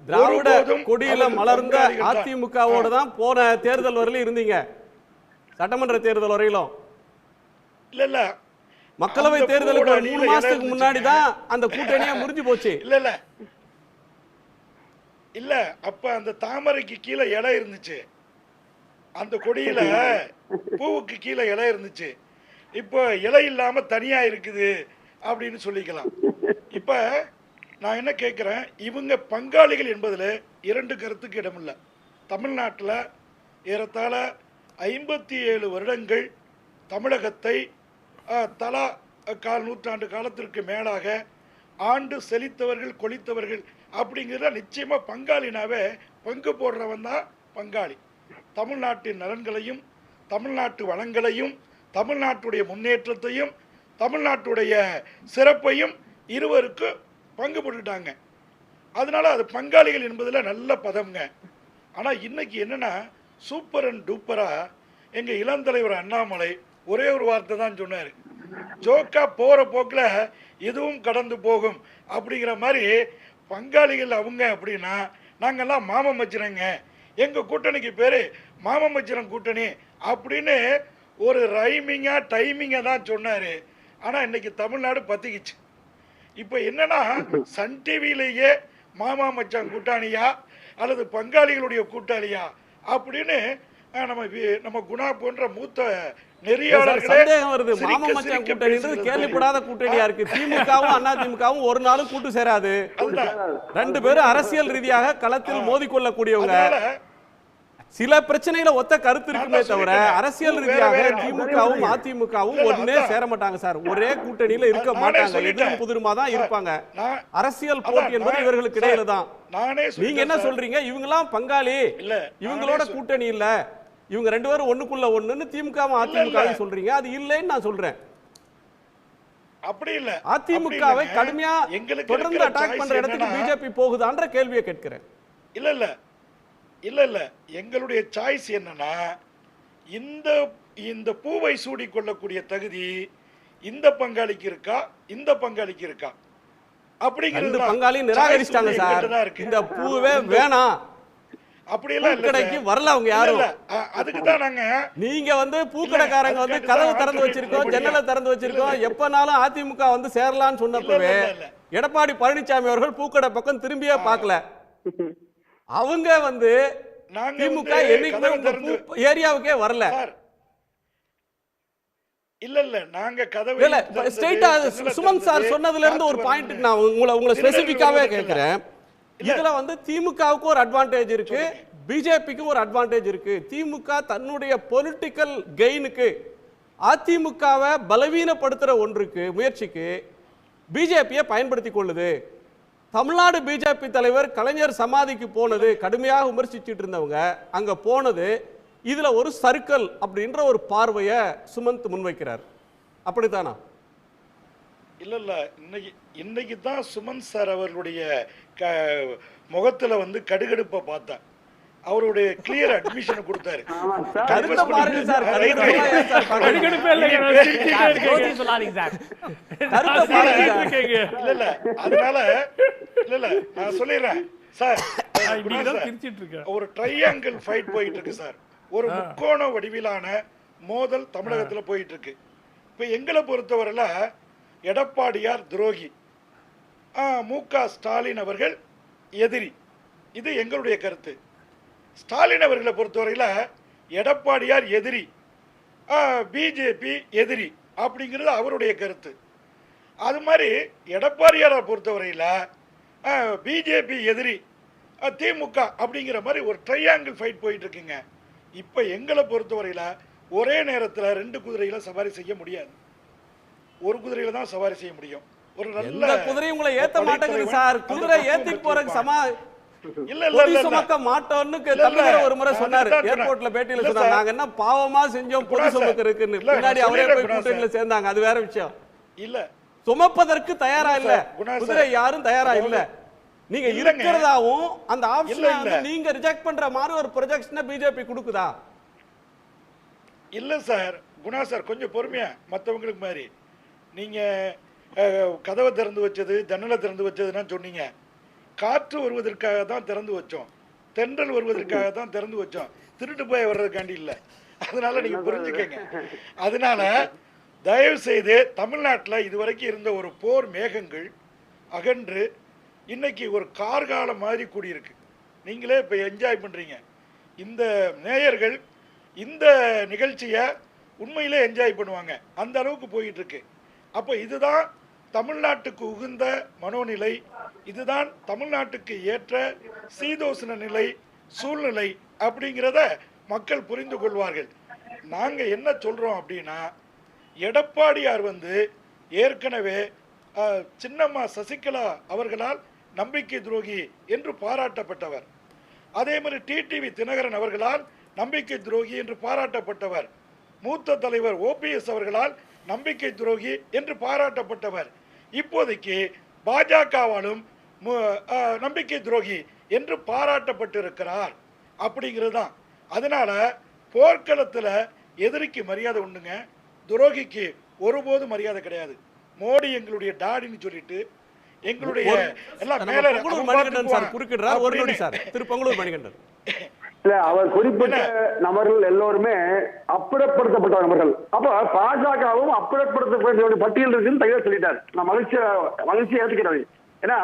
திராவிட கொடியில மலர்ந்த அதிமுகவோட தான் போன தேர்தல் வரையிலும் இருந்தீங்க, சட்டமன்ற தேர்தல் வரையிலும். இல்ல இல்ல, மக்களவை தேர்தலுக்கு 3 மாசத்துக்கு முன்னாடி தான் அந்த கூட்டணியா முறிஞ்சு போச்சு. இல்ல இல்ல இல்ல, அப்ப அந்த தாமரைக்கு கீழே இலை இருந்துச்சு, அந்த கொடியில பூவுக்கு கீழே இலை இருந்துச்சு. இப்போ இலை இல்லாம தனியா இருக்குது அப்படின்னு சொல்லிக்கலாம். இப்ப நான் என்ன கேட்குறேன், இவங்க பங்காளிகள் என்பதில் 2 கருத்துக்கு இடமில்லை. தமிழ்நாட்டில் ஏறத்தாழ 57 வருடங்கள் தமிழகத்தை தலா 1/4 நூற்றாண்டு காலத்திற்கு மேலாக ஆண்டு செழித்தவர்கள் கொளித்தவர்கள் அப்படிங்கிறத நிச்சயமாக பங்காளினாவே பங்கு போடுறவன் தான் பங்காளி. தமிழ்நாட்டின் நலன்களையும் தமிழ்நாட்டு வளங்களையும் தமிழ்நாட்டுடைய முன்னேற்றத்தையும் தமிழ்நாட்டுடைய சிறப்பையும் இருவருக்கு பங்கு போட்டுட்டாங்க. அதனால அது பங்காளிகள் என்பதில் நல்ல பதம்ங்க. ஆனால் இன்னைக்கு என்னன்னா, சூப்பர் அண்ட் டூப்பரா எங்கள் இளந்தலைவர் அண்ணாமலை ஒரே ஒரு வார்த்தை தான் சொன்னார், ஜோக்கா போகிற போக்கில் இதுவும் கடந்து போகும் அப்படிங்கிற மாதிரி. பங்காளிகள் அவங்க அப்படின்னா நாங்கள்லாம் மாமமச்சிரங்க, எங்கள் கூட்டணிக்கு பேர் மாமமச்சிரம் கூட்டணி அப்படின்னு ஒரு ரைமிங்காக டைமிங்காக தான் சொன்னார். ஆனால் இன்னைக்கு தமிழ்நாடு பத்திக்கிச்சு. இப்போ என்னன்னா, சன் டிவியிலேயே மாமா மச்சான் கூட்டாளியா அல்லது பங்காளிகளுடைய கூட்டாளியா அப்படின்னு நம்ம குணா போன்ற மூத்த சந்தேகம் வருது. மாமா மச்சான் கூட்டணின்றது கேள்விப்படாத கூட்டணியா இருக்கு. திமுகவும் அதிமுகவும் ஒரு நாளும் கூட்டு சேராது. 2 பேரும் அரசியல் ரீதியாக களத்தில் மோதிக்கொள்ளக்கூடியவங்க. சில பிரச்சனைகளை ஒத்த கருத்து இருக்குமே தவிர அரசியல் ரீதியாக திமுகவும் அதிமுகவும் ஒன்னே சேர மாட்டாங்க சார். ஒரே கூட்டணியில இருக்க மாட்டாங்க, எதிரும் புதிருமா தான் இருப்பாங்க. அரசியல் போட்டி என்பது இவர்களுக்கு இடையில தான். நீங்க என்ன சொல்றீங்க, இவங்கெல்லாம் பங்காளி, இவங்களோட கூட்டணி இல்ல, இவங்க 2 பேரும் ஒண்ணுக்குள்ள ஒண்ணுன்னு திமுகவும் அதிமுகவும் சொல்றீங்க. அது இல்லைன்னு நான் சொல்றேன். அப்படி இல்ல, அதிமுகவை கடுமையா தொடர்ந்து அட்டாக் பண்ற இடத்துக்கு பிஜேபி போகுதான்ற கேள்வியை கேட்கிறேன். இல்ல இல்ல இல்ல இல்ல, எங்களுடைய சாய்ஸ் என்னன்னா, இந்த பூவை சூடிக்கொள்ளக்கூடிய தகுதி இந்த பங்காளிக்கு இருக்கா, இந்த பங்காளிக்கு இருக்கா அப்படிங்கிறது பங்காளி நிராகரிச்சிட்டாங்க சார். இந்த பூவே வேணாம் அப்படியெல்லாம் கடைக்கு வரல அவங்க யாரும். அதுக்கு தான் நாங்க நீங்க வந்து பூக்கடைக்காரங்க வந்து கதவு திறந்து வச்சிருக்கோம், ஜன்னலை திறந்து வச்சிருக்கோம், எப்பனாலும் அதிமுக வந்து சேரலாம்னு சொன்னப்பவே எடப்பாடி பழனிசாமி அவர்கள் பூக்கடை பக்கம் திரும்பியே பார்க்கல. அவங்க வந்து திமுக என்னைக்குமே ஏரியாவுக்கே வரல. இல்ல இல்ல, நாங்க கதவு இல்ல ஸ்ட்ரைட்டா சுமன் சார் சொன்னதுல இருந்து ஒரு பாயிண்ட் நான் உங்களை ஸ்பெசிபிக்காவே கேட்கிறேன். இதுல வந்து திமுகவுக்கு ஒரு அட்வான்டேஜ் இருக்கு, பிஜேபிக்கு ஒரு அட்வான்டேஜ் இருக்கு. திமுக தன்னுடைய பொலிட்டிக்கல் கெயினுக்கு அதிமுகவை பலவீனப்படுத்துற ஒன்றுக்கு முயற்சிக்கு பிஜேபியை பயன்படுத்தி கொள்ளுது. தமிழ்நாடு பிஜேபி தலைவர் கலைஞர் சமாதிக்கு போனது கடுமையாக விமர்சிச்சுட்டு இருந்தவங்க அங்க போனது இதுல ஒரு சர்க்கிள் அப்படின்ற ஒரு பார்வையை சுமந்த் முன்வைக்கிறார். அப்படித்தானா? இல்ல இல்ல, இன்னைக்கு தான் சுமன் சார் அவர்களுடைய முகத்துல வந்து கடுகடுப்பை பார்த்தேன். அவருடைய கிளியர் அட்மிஷன் கொடுத்தாரு. அதனால இல்ல நான் சொல்லிடுறேன் சார், ஒரு ட்ரையாங்கிள் ஃபைட் போயிட்டு இருக்கு சார். ஒரு முக்கோண வடிவிலான மோதல் தமிழகத்துல போயிட்டு இருக்கு. இப்ப எங்களை பொறுத்தவரையில எடப்பாடியார் துரோகி, மு.க. ஸ்டாலின் அவர்கள் எதிரி, இது எங்களுடைய கருத்து. ஸ்டாலின் அவர்களை பொறுத்தவரையில் எடப்பாடியார் எதிரி, பிஜேபி எதிரி அப்படிங்கிறது அவருடைய கருத்து. அது மாதிரி எடப்பாடியாரை பொறுத்தவரையில் பிஜேபி எதிரி, திமுக அப்படிங்கிற மாதிரி ஒரு ட்ரையாங்கிள் ஃபைட் போயிட்டு இருக்குங்க. இப்போ எங்களை பொறுத்தவரையில் ஒரே நேரத்தில் 2 குதிரைகளை சவாரி செய்ய முடியாது. ஒரு குதிரையில தான் சவாரி செய்ய முடியும். ஒரு நல்ல குதிரை உங்களை ஏத்த மாட்டேங்குது சார். குதிரை ஏத்தி போறதுக்கு சமா சுமக்க மாட்டோம்னு தமிழர் ஒரு முறை சொன்னாரு, ஏர்போர்ட்ல பேட்டியில சொன்னாரு. நாங்க என்ன பாவமா செஞ்சோம் பொது சுமக்கிறதுக்குன்னு. பின்னாடி அவரே போய் கூட்டணியில சேர்ந்தாங்க, அது வேற விஷயம். இல்ல சுமப்பதற்கு தயாரா இல்ல, குதிரை யாரும் தயாரா இல்ல. நீங்க இருக்கிறதாவும் அந்த ஆப்ஷன் நீங்க ரிஜெக்ட் பண்ற மாதிரி ஒரு ப்ரொஜெக்ஷனை பிஜேபி கொடுக்குதா? இல்ல சார், குணா சார் கொஞ்சம் பொறுமையா, மற்றவங்களுக்கு மாதிரி நீங்க கதவை திறந்து வச்சது, ஜன்னலை திறந்து வச்சதுன்னா சொன்னீங்க. காற்று வருவதற்காக தான் திறந்து வச்சோம், தென்றல் வருவதற்காக தான் திறந்து வச்சோம், திருட்டு போய் வர்றதுக்காண்டி இல்லை. அதனால நீங்க புரிஞ்சுக்கங்க. அதனால தயவு செய்து தமிழ்நாட்டில் இதுவரைக்கும் இருந்த ஒரு போர் மேகங்கள் அகன்று இன்னைக்கு ஒரு கார்காலம் மாதிரி கூடியிருக்கு. நீங்களே இப்போ என்ஜாய் பண்ணுறீங்க. இந்த நேயர்கள் இந்த நிகழ்ச்சியை உண்மையிலே என்ஜாய் பண்ணுவாங்க, அந்த அளவுக்கு போயிட்டு இருக்கு. அப்போ இதுதான் தமிழ்நாட்டுக்கு உகந்த மனோநிலை, இதுதான் தமிழ்நாட்டுக்கு ஏற்ற சீதோசன நிலை, சூழ்நிலை அப்படிங்கிறத மக்கள் புரிந்து கொள்வார்கள். நாங்கள் என்ன சொல்கிறோம் அப்படின்னா, எடப்பாடியார் ஏற்கனவே சின்னம்மா சசிகலா அவர்களால் நம்பிக்கை துரோகி என்று பாராட்டப்பட்டவர். அதே மாதிரி டிடிவி தினகரன் அவர்களால் நம்பிக்கை துரோகி என்று பாராட்டப்பட்டவர். மூத்த தலைவர் ஓபிஎஸ் அவர்களால் நம்பிக்கை துரோகி என்று பாராட்டப்பட்டவர். இப்போதைக்கு பாஜகவாலும் நம்பிக்கை துரோகி என்று பாராட்டப்பட்டிருக்கிறார் அப்படிங்கிறது தான். அதனால போர்க்களத்தில் எதிரிக்கு மரியாதை உண்டுங்க, துரோகிக்கு ஒருபோது மரியாதை கிடையாது. மோடி எங்களுடைய டாடின்னு சொல்லிட்டு எங்களுடைய எல்லாம் மேல அவர் குறிப்பிட்ட நபர்கள் எல்லோருமே அப்புறப்படுத்தப்பட்ட நபர்கள். அப்ப பாஜகவும் அப்புறப்படுத்தப்பட்ட பட்டியல் இருக்குன்னு தையா சொல்லிட்டார். நான் மகிழ்ச்சியை ஏற்றுக்கிறேன். ஏன்னா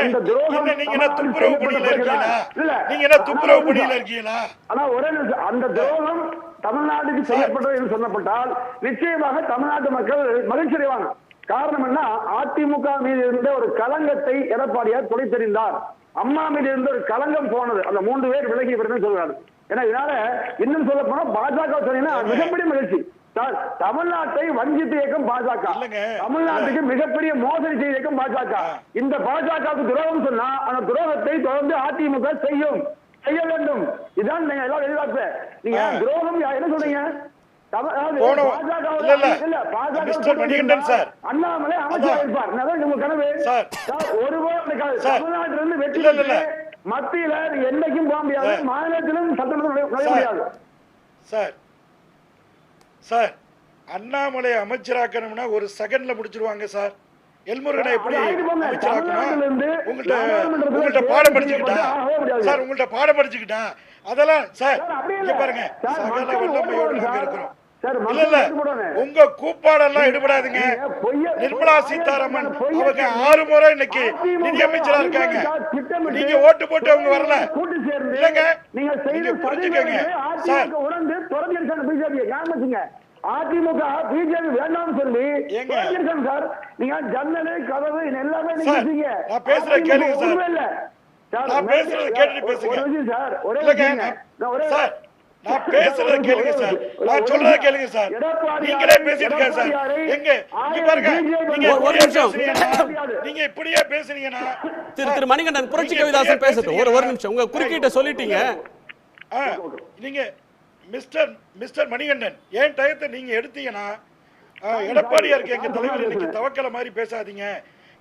அந்த துரோகம் ஆனா ஒரே அந்த துரோகம் தமிழ்நாட்டுக்கு செய்யப்பட்டது என்று சொல்லப்பட்டால் நிச்சயமாக தமிழ்நாட்டு மக்கள் மகிழ்ச்சி அடைவாங்க. காரணம் என்ன? அதிமுக மீது இருந்த ஒரு களங்கத்தை எடப்பாடியார் துடைத்தெறிந்தார். அம்மா மீது இருந்த ஒரு களங்கம் போனது, அந்த 3 பேர் விலகி வருதுன்னு சொல்றாரு. ஏன்னா இதனால இன்னும் சொல்ல போனா பாஜக சொன்னீங்கன்னா மிகப்பெரிய மகிழ்ச்சி. தமிழ்நாட்டை வஞ்சித்து இயக்கம் பாஜக, தமிழ்நாட்டுக்கு மிகப்பெரிய மோசடி செய்த இயக்கம் பாஜக. இந்த பாஜகவுக்கு துரோகம் சொன்னா அந்த துரோகத்தை தொடர்ந்து அதிமுக செய்ய வேண்டும். இதுதான் நீங்க எல்லாம் எதிர்பார்ப்பு. நீங்க துரோகம் என்ன சொல்றீங்க? அண்ணாமலை அமைச்சர் இருப்பார், கனவு ஒருபோது தமிழ்நாட்டிலிருந்து வெற்றி மத்தியில நீங்க என்னைக்கும் போக முடியாது, மாநிலத்திலும் சட்டமன்றம் நுழைய முடியாது. சார் அண்ணாமலை அமைச்சராக்கணும்னா ஒரு செகண்ட்ல முடிச்சிருவாங்க சார். எல்முருகனை எப்படி அமைச்சராக்கணும் உங்கள்கிட்ட பாடம் படிச்சுக்கிட்டா சார், உங்கள்கிட்ட பாடம் படிச்சுக்கிட்டா அதெல்லாம் சார் இங்க பாருங்க, சகல வல்லமையோடு நாங்க இருக்கிறோம். இல்ல உங்க கூப்பாடெல்லாம் எடுபடாதுங்க. நிர்மலா சீதாராமன் அவங்க 6 முறை இன்னைக்கு நிதியமைச்சரா இருக்காங்க. நீங்க ஓட்டு போட்டு அவங்க வரல இல்லங்க, நீங்க புரிஞ்சுக்கங்க சார். அதிமுக பிஜேபி வேண்டாம் சொல்லி சார், நீங்க ஜன்னல் கதவு எல்லாமே நீங்க நான் பேசுறேன் கேளுங்க சார், நான் பேசுறத கேட்டுட்டு பேசுங்க சார். ஒரே சார் நான் பேசுறத கேளுங்க சார், நான் சொல்றத கேளுங்க சார். நீங்களே பேசிட்டு இருக்க சார். எங்க இங்க பாருங்க, நீங்க ஒரு நிமிஷம் நீங்க இப்படியே பேசுறீங்கன்னா திரு மணிகண்டன் புரட்சி கவிதாசன் பேசட்டும். ஒரு நிமிஷம் உங்க குறுக்கிட்ட சொல்லிட்டீங்க. நீங்க மிஸ்டர் மணிகண்டன் ஏன் டயத்தை நீங்க எடுத்தீங்கன்னா எடப்பாடியாருக்கு எங்க தலைவர் இன்னைக்கு தவக்கலை மாதிரி பேசாதீங்க,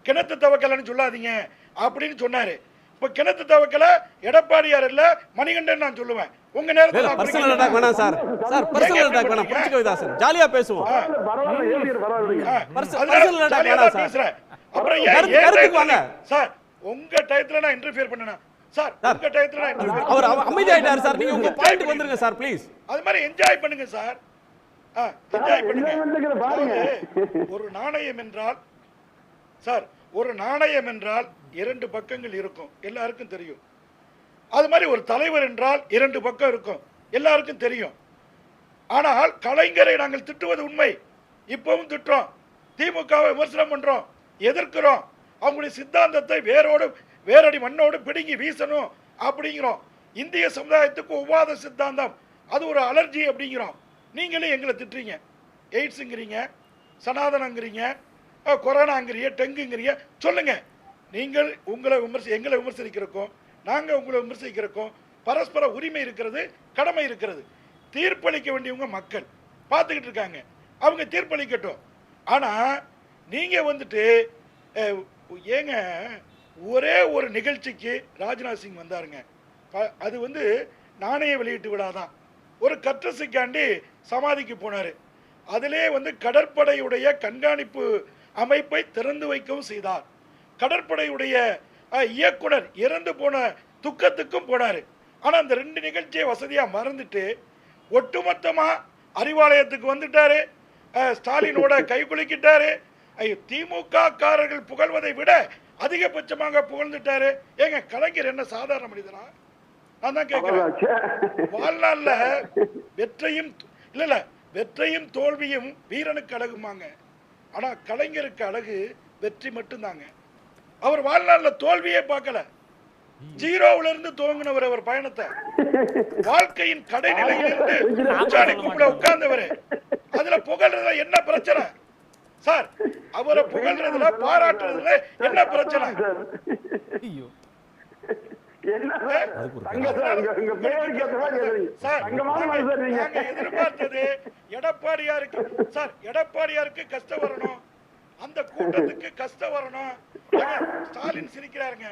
கிணத்து தவக்கலைன்னு சொல்லாதீங்க அப்படின்னு சொன்னாரு. இப்ப கிணத்து தவக்கலை எடப்பாடியார் இல்ல மணிகண்டன் நான் சொல்லுவேன். உங்க நேரத்துல பர்சனல் அட்டாக் வேணாம் சார். சார் பர்சனல் அட்டாக் வேணாம், புரட்சி கவிதாசன் ஜாலியா பேசுவோம். பர்சனல் அட்டாக் வேணாம் சார். அப்புறம் ஏன் வாங்க சார், உங்க டயத்துல நான் இன்டர்ஃபியர் பண்ணேனா சார்? உங்க டயத்துல நான் அவர் அமைதியாயிட்டார் சார். நீங்க உங்க பாயிண்ட் வந்துருங்க சார் ப்ளீஸ். அது மாதிரி என்ஜாய் பண்ணுங்க சார், என்ஜாய் பண்ணுங்க. ஒரு நாணயம் என்றால் சார், ஒரு நாணயம் என்றால் 2 பக்கங்கள் இருக்கும், எல்லாருக்கும் தெரியும். அது மாதிரி ஒரு தலைவர் என்றால் 2 பக்கம் இருக்கும், எல்லாருக்கும் தெரியும். ஆனால் கலைஞரை நாங்கள் திட்டுவது உண்மை, இப்பவும் திட்டுறோம். திமுகவை விமர்சனம் பண்றோம், எதிர்க்கிறோம். அவங்களுடைய சித்தாந்தத்தை வேரடி மண்ணோடு பிடுங்கி வீசணும் அப்படிங்கிறோம். இந்திய சமுதாயத்துக்கு ஒவ்வாத சித்தாந்தம், அது ஒரு அலர்ஜி அப்படிங்கிறோம். நீங்களே எங்களை திட்டுறீங்க, எய்ட்ஸுங்கிறீங்க, சனாதனங்கிறீங்க, கொரோனாங்கிறீங்க, டெங்குங்கிறீங்க. சொல்லுங்க, நீங்கள் எங்களை விமர்சிக்கிறக்கும் நாங்கள் உங்களை விமர்சிக்கிறக்கும் பரஸ்பர உரிமை இருக்கிறது, கடமை இருக்கிறது. தீர்ப்பளிக்க வேண்டியவங்க மக்கள் பார்த்துக்கிட்டு இருக்காங்க, அவங்க தீர்ப்பளிக்கட்டும். ஆனால் நீங்கள் வந்துட்டு ஏங்க ஒரே ஒரு நிகழ்ச்சிக்கு ராஜ்நாத் சிங் வந்தாருங்க. அது வந்து நாணய வெளியீட்டு விழாதான். ஒரு கற்றசிக்காண்டி சமாதிக்கு போனார். அதிலே வந்து கடற்படையுடைய கண்காணிப்பு அமைப்பை திறந்து வைக்கவும் செய்தார். கடற்படையுடைய இயக்குனர் இறந்து போன துக்கத்துக்கும் போனார். ஆனால் அந்த 2 நிகழ்ச்சியை வசதியாக மறந்துட்டு ஒட்டுமொத்தமாக அறிவாலயத்துக்கு வந்துட்டாரு, ஸ்டாலினோட கை குலுக்கிட்டாரு. திமுக காரர்கள் புகழ்வதை விட அதிகபட்சமாக புகழ்ந்துட்டாரு. ஏங்க கலைஞர் என்ன சாதாரண மனிதனா? நான் தான் கேட்கிறேன். வாழ்நாள்ல வெற்றையும் தோல்வியும் வீரனுக்கு அழகுமாங்க. ஆனா கலைஞருக்கு அழகு வெற்றி மட்டும்தாங்க. அவர் வாழ்நாள்ல தோல்வியே பார்க்கல, 0ல இருந்து துவங்கினவர் அவர் பயணத்தை. வாழ்க்கையின் கடைநிலையிலிருந்து உச்சாணிக்குள்ள உட்கார்ந்தவர். அதுல புகழ்றதுல என்ன பிரச்சனை சார்? அவரை புகழ்றதுல பாராட்டுறதுல என்ன பிரச்சனை? எதிர்பார்த்தது எடப்பாடியாருக்கு கஷ்டம் வரணும், அந்த கூட்டத்துக்கு கஷ்டம் வரணும். ஸ்டாலின் சிரிக்கிறாருங்க,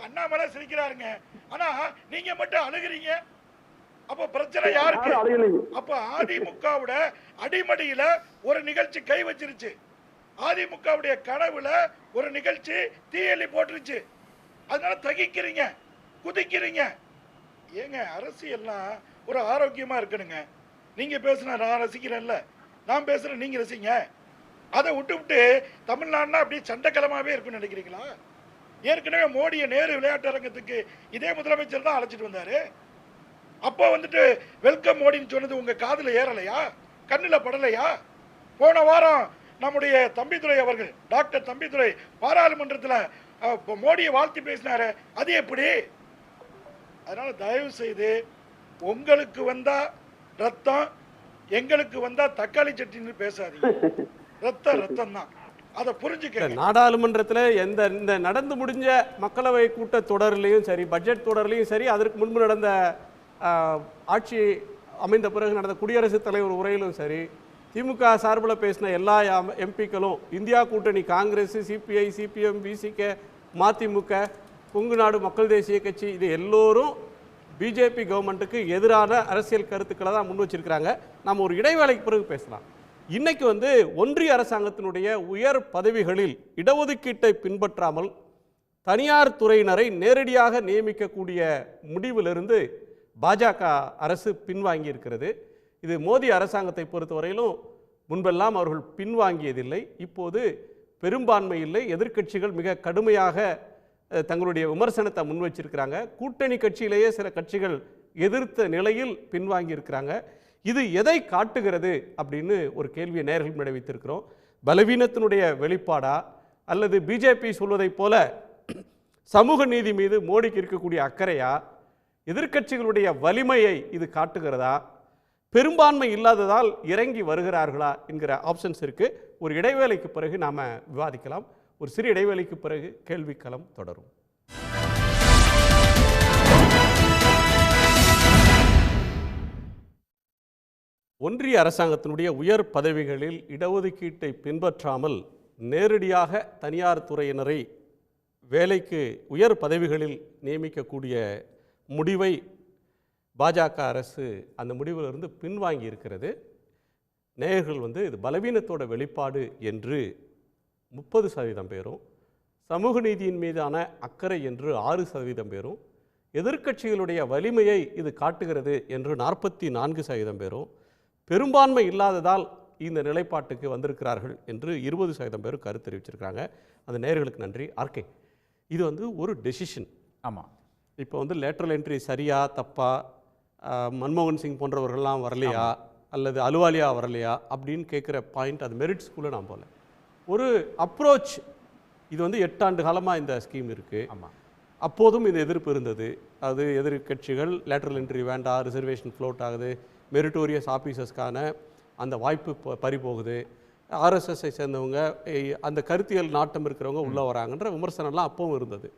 அண்ணாமலை சிரிக்கிறாருங்க, ஆனா நீங்க மட்டும் அழுகிறீங்க. அப்ப பிரச்சனை யாருக்கு? அப்ப அதிமுகவோட அடிமடியில ஒரு நிகழ்ச்சி கை வச்சிருச்சு, அதிமுகவுடைய கனவுல ஒரு நிகழ்ச்சி தீயெல்லி போட்டுருச்சு. அதனால தகிக்கிறீங்க, குதிக்கிறீங்க. ஏங்க அரசியல்லாம் ஒரு ஆரோக்கியமா இருக்கணுங்க. நீங்க பேசுனா நான் ரசிக்கிறேன்ல, நான் பேசுறேன் நீங்க ரசிங்க. அதை விட்டு தமிழ்நாடுனா அப்படியே சண்டைக்கிழமாவே இருக்குன்னு நினைக்கிறீங்களா? ஏற்கனவே மோடியை நேரு விளையாட்டு அரங்கத்துக்கு இதே முதலமைச்சர் தான் அழைச்சிட்டு வந்தாரு. அப்போ வந்துட்டு வெல்கம் மோடின்னு சொன்னது உங்க காதுல ஏறலையா, கண்ணுல படலையா? போன வாரம் நம்முடைய தம்பிதுரை அவர்கள், டாக்டர் தம்பிதுரை பாராளுமன்றத்தில் மோடியை வாழ்த்தி பேசினாரு, அது எப்படி? அதனால தயவு செய்து உங்களுக்கு வந்தா ரத்தம், எங்களுக்கு வந்தா தக்காளி சட்னின்னு பேசாதீங்க. ரத்தம் தான், அதை புரிஞ்சுக்க. நாடாளுமன்றத்தில் இந்த நடந்து முடிஞ்ச மக்களவை கூட்ட தொடர்லையும் சரி, பட்ஜெட் தொடர்லையும் சரி, அதற்கு முன்பு நடந்த ஆட்சி அமைந்த பிறகு நடந்த குடியரசுத் தலைவர் உரையிலும் சரி, திமுக சார்பில் பேசின எல்லா எம்பிக்களும் இந்தியா கூட்டணி காங்கிரஸ், சிபிஐ, சிபிஎம், விசிகே, மதிமுக, கொங்கு நாடு மக்கள் தேசிய கட்சி, இது எல்லோரும் பிஜேபி கவர்மெண்ட்டுக்கு எதிரான அரசியல் கருத்துக்களை தான் முன் வச்சிருக்கிறாங்க. நம்ம ஒரு இடைவேளைக்கு பிறகு பேசலாம். இன்னைக்கு ஒன்றிய அரசாங்கத்தினுடைய உயர் பதவிகளில் இடஒதுக்கீட்டை பின்பற்றாமல் தனியார் துறையினரை நேரடியாக நியமிக்கக்கூடிய முடிவிலிருந்து பாஜக அரசு பின்வாங்கி இருக்கிறது. இது மோடி அரசாங்கத்தை பொறுத்தவரையிலும் முன்பெல்லாம் அவர்கள் பின்வாங்கியதில்லை. இப்போது பெரும்பான்மை இல்லை, எதிர்க்கட்சிகள் மிக கடுமையாக தங்களுடைய விமர்சனத்தை முன் வச்சிருக்கிறாங்க. கூட்டணி கட்சியிலேயே சில கட்சிகள் எதிர்த்த நிலையில் பின்வாங்கி இருக்கிறாங்க. இது எதை காட்டுகிறது அப்படின்னு ஒரு கேள்வியை நேயர்கள் முன்னாடி வைத்திருக்கிறோம். பலவீனத்தினுடைய வெளிப்பாடா, அல்லது பிஜேபி சொல்வதைப் போல சமூக நீதி மீது மோடிக்கு இருக்கக்கூடிய அக்கறையா, எதிர்க்கட்சிகளுடைய வலிமையை இது காட்டுகிறதா, பெரும்பான்மை இல்லாததால் இறங்கி வருகிறார்களா என்கிற ஆப்ஷன்ஸ் இருக்கு. ஒரு இடைவேளைக்கு பிறகு நாம விவாதிக்கலாம். ஒரு சிறு இடைவேளைக்கு பிறகு கேள்விக்களம் தொடரும். ஒன்றிய அரசாங்கத்தினுடைய உயர் பதவிகளில் இடஒதுக்கீட்டை பின்பற்றாமல் நேரடியாக தனியார் துறையினரை வேலைக்கு உயர் பதவிகளில் நியமிக்கக்கூடிய முடிவை பாஜக அரசு அந்த முடிவிலிருந்து பின்வாங்கி இருக்கிறது. நேயர்கள் இது பலவீனத்தோட வெளிப்பாடு என்று 30% பேரும், சமூக நீதியின் மீதான அக்கறை என்று 6% பேரும், எதிர்க்கட்சிகளுடைய வலிமையை இது காட்டுகிறது என்று 44% பேரும், பெரும்பான்மை இல்லாததால் இந்த நிலைப்பாட்டுக்கு வந்திருக்கிறார்கள் என்று 20% பேரும் கருத்து தெரிவிச்சிருக்கிறாங்க. அந்த நேயர்களுக்கு நன்றி. ஆர்கே, இது ஒரு டெசிஷன். ஆமாம், இப்போ லேட்ரல் என்ட்ரி சரியா தப்பா, மன்மோகன் சிங் போன்றவர்கள்லாம் வரலையா, அல்லது அலுவாலியா வரலையா அப்படின்னு கேட்குற பாயிண்ட், அது மெரிட்ஸ்குள்ளே நான் போகல. ஒரு அப்ரோச், இது வந்து 8 ஆண்டு காலமாக இந்த ஸ்கீம் இருக்குது. ஆமாம். அப்போதும் இந்த எதிர்ப்பு இருந்தது. அது எதிர்கட்சிகள் லேட்டரல் என்ட்ரி வேண்டாம், ரிசர்வேஷன் ஃப்ளோட் ஆகுது, மெரிட்டோரியஸ் ஆஃபீஸர்ஸ்க்கான அந்த வாய்ப்பு பறி போகுது, ஆர்எஸ்எஸ்ஐ சேர்ந்தவங்க அந்த கருத்தியல் நாட்டம் இருக்கிறவங்க உள்ளே வராங்கன்ற விமர்சனம்லாம் அப்பவும் இருந்தது.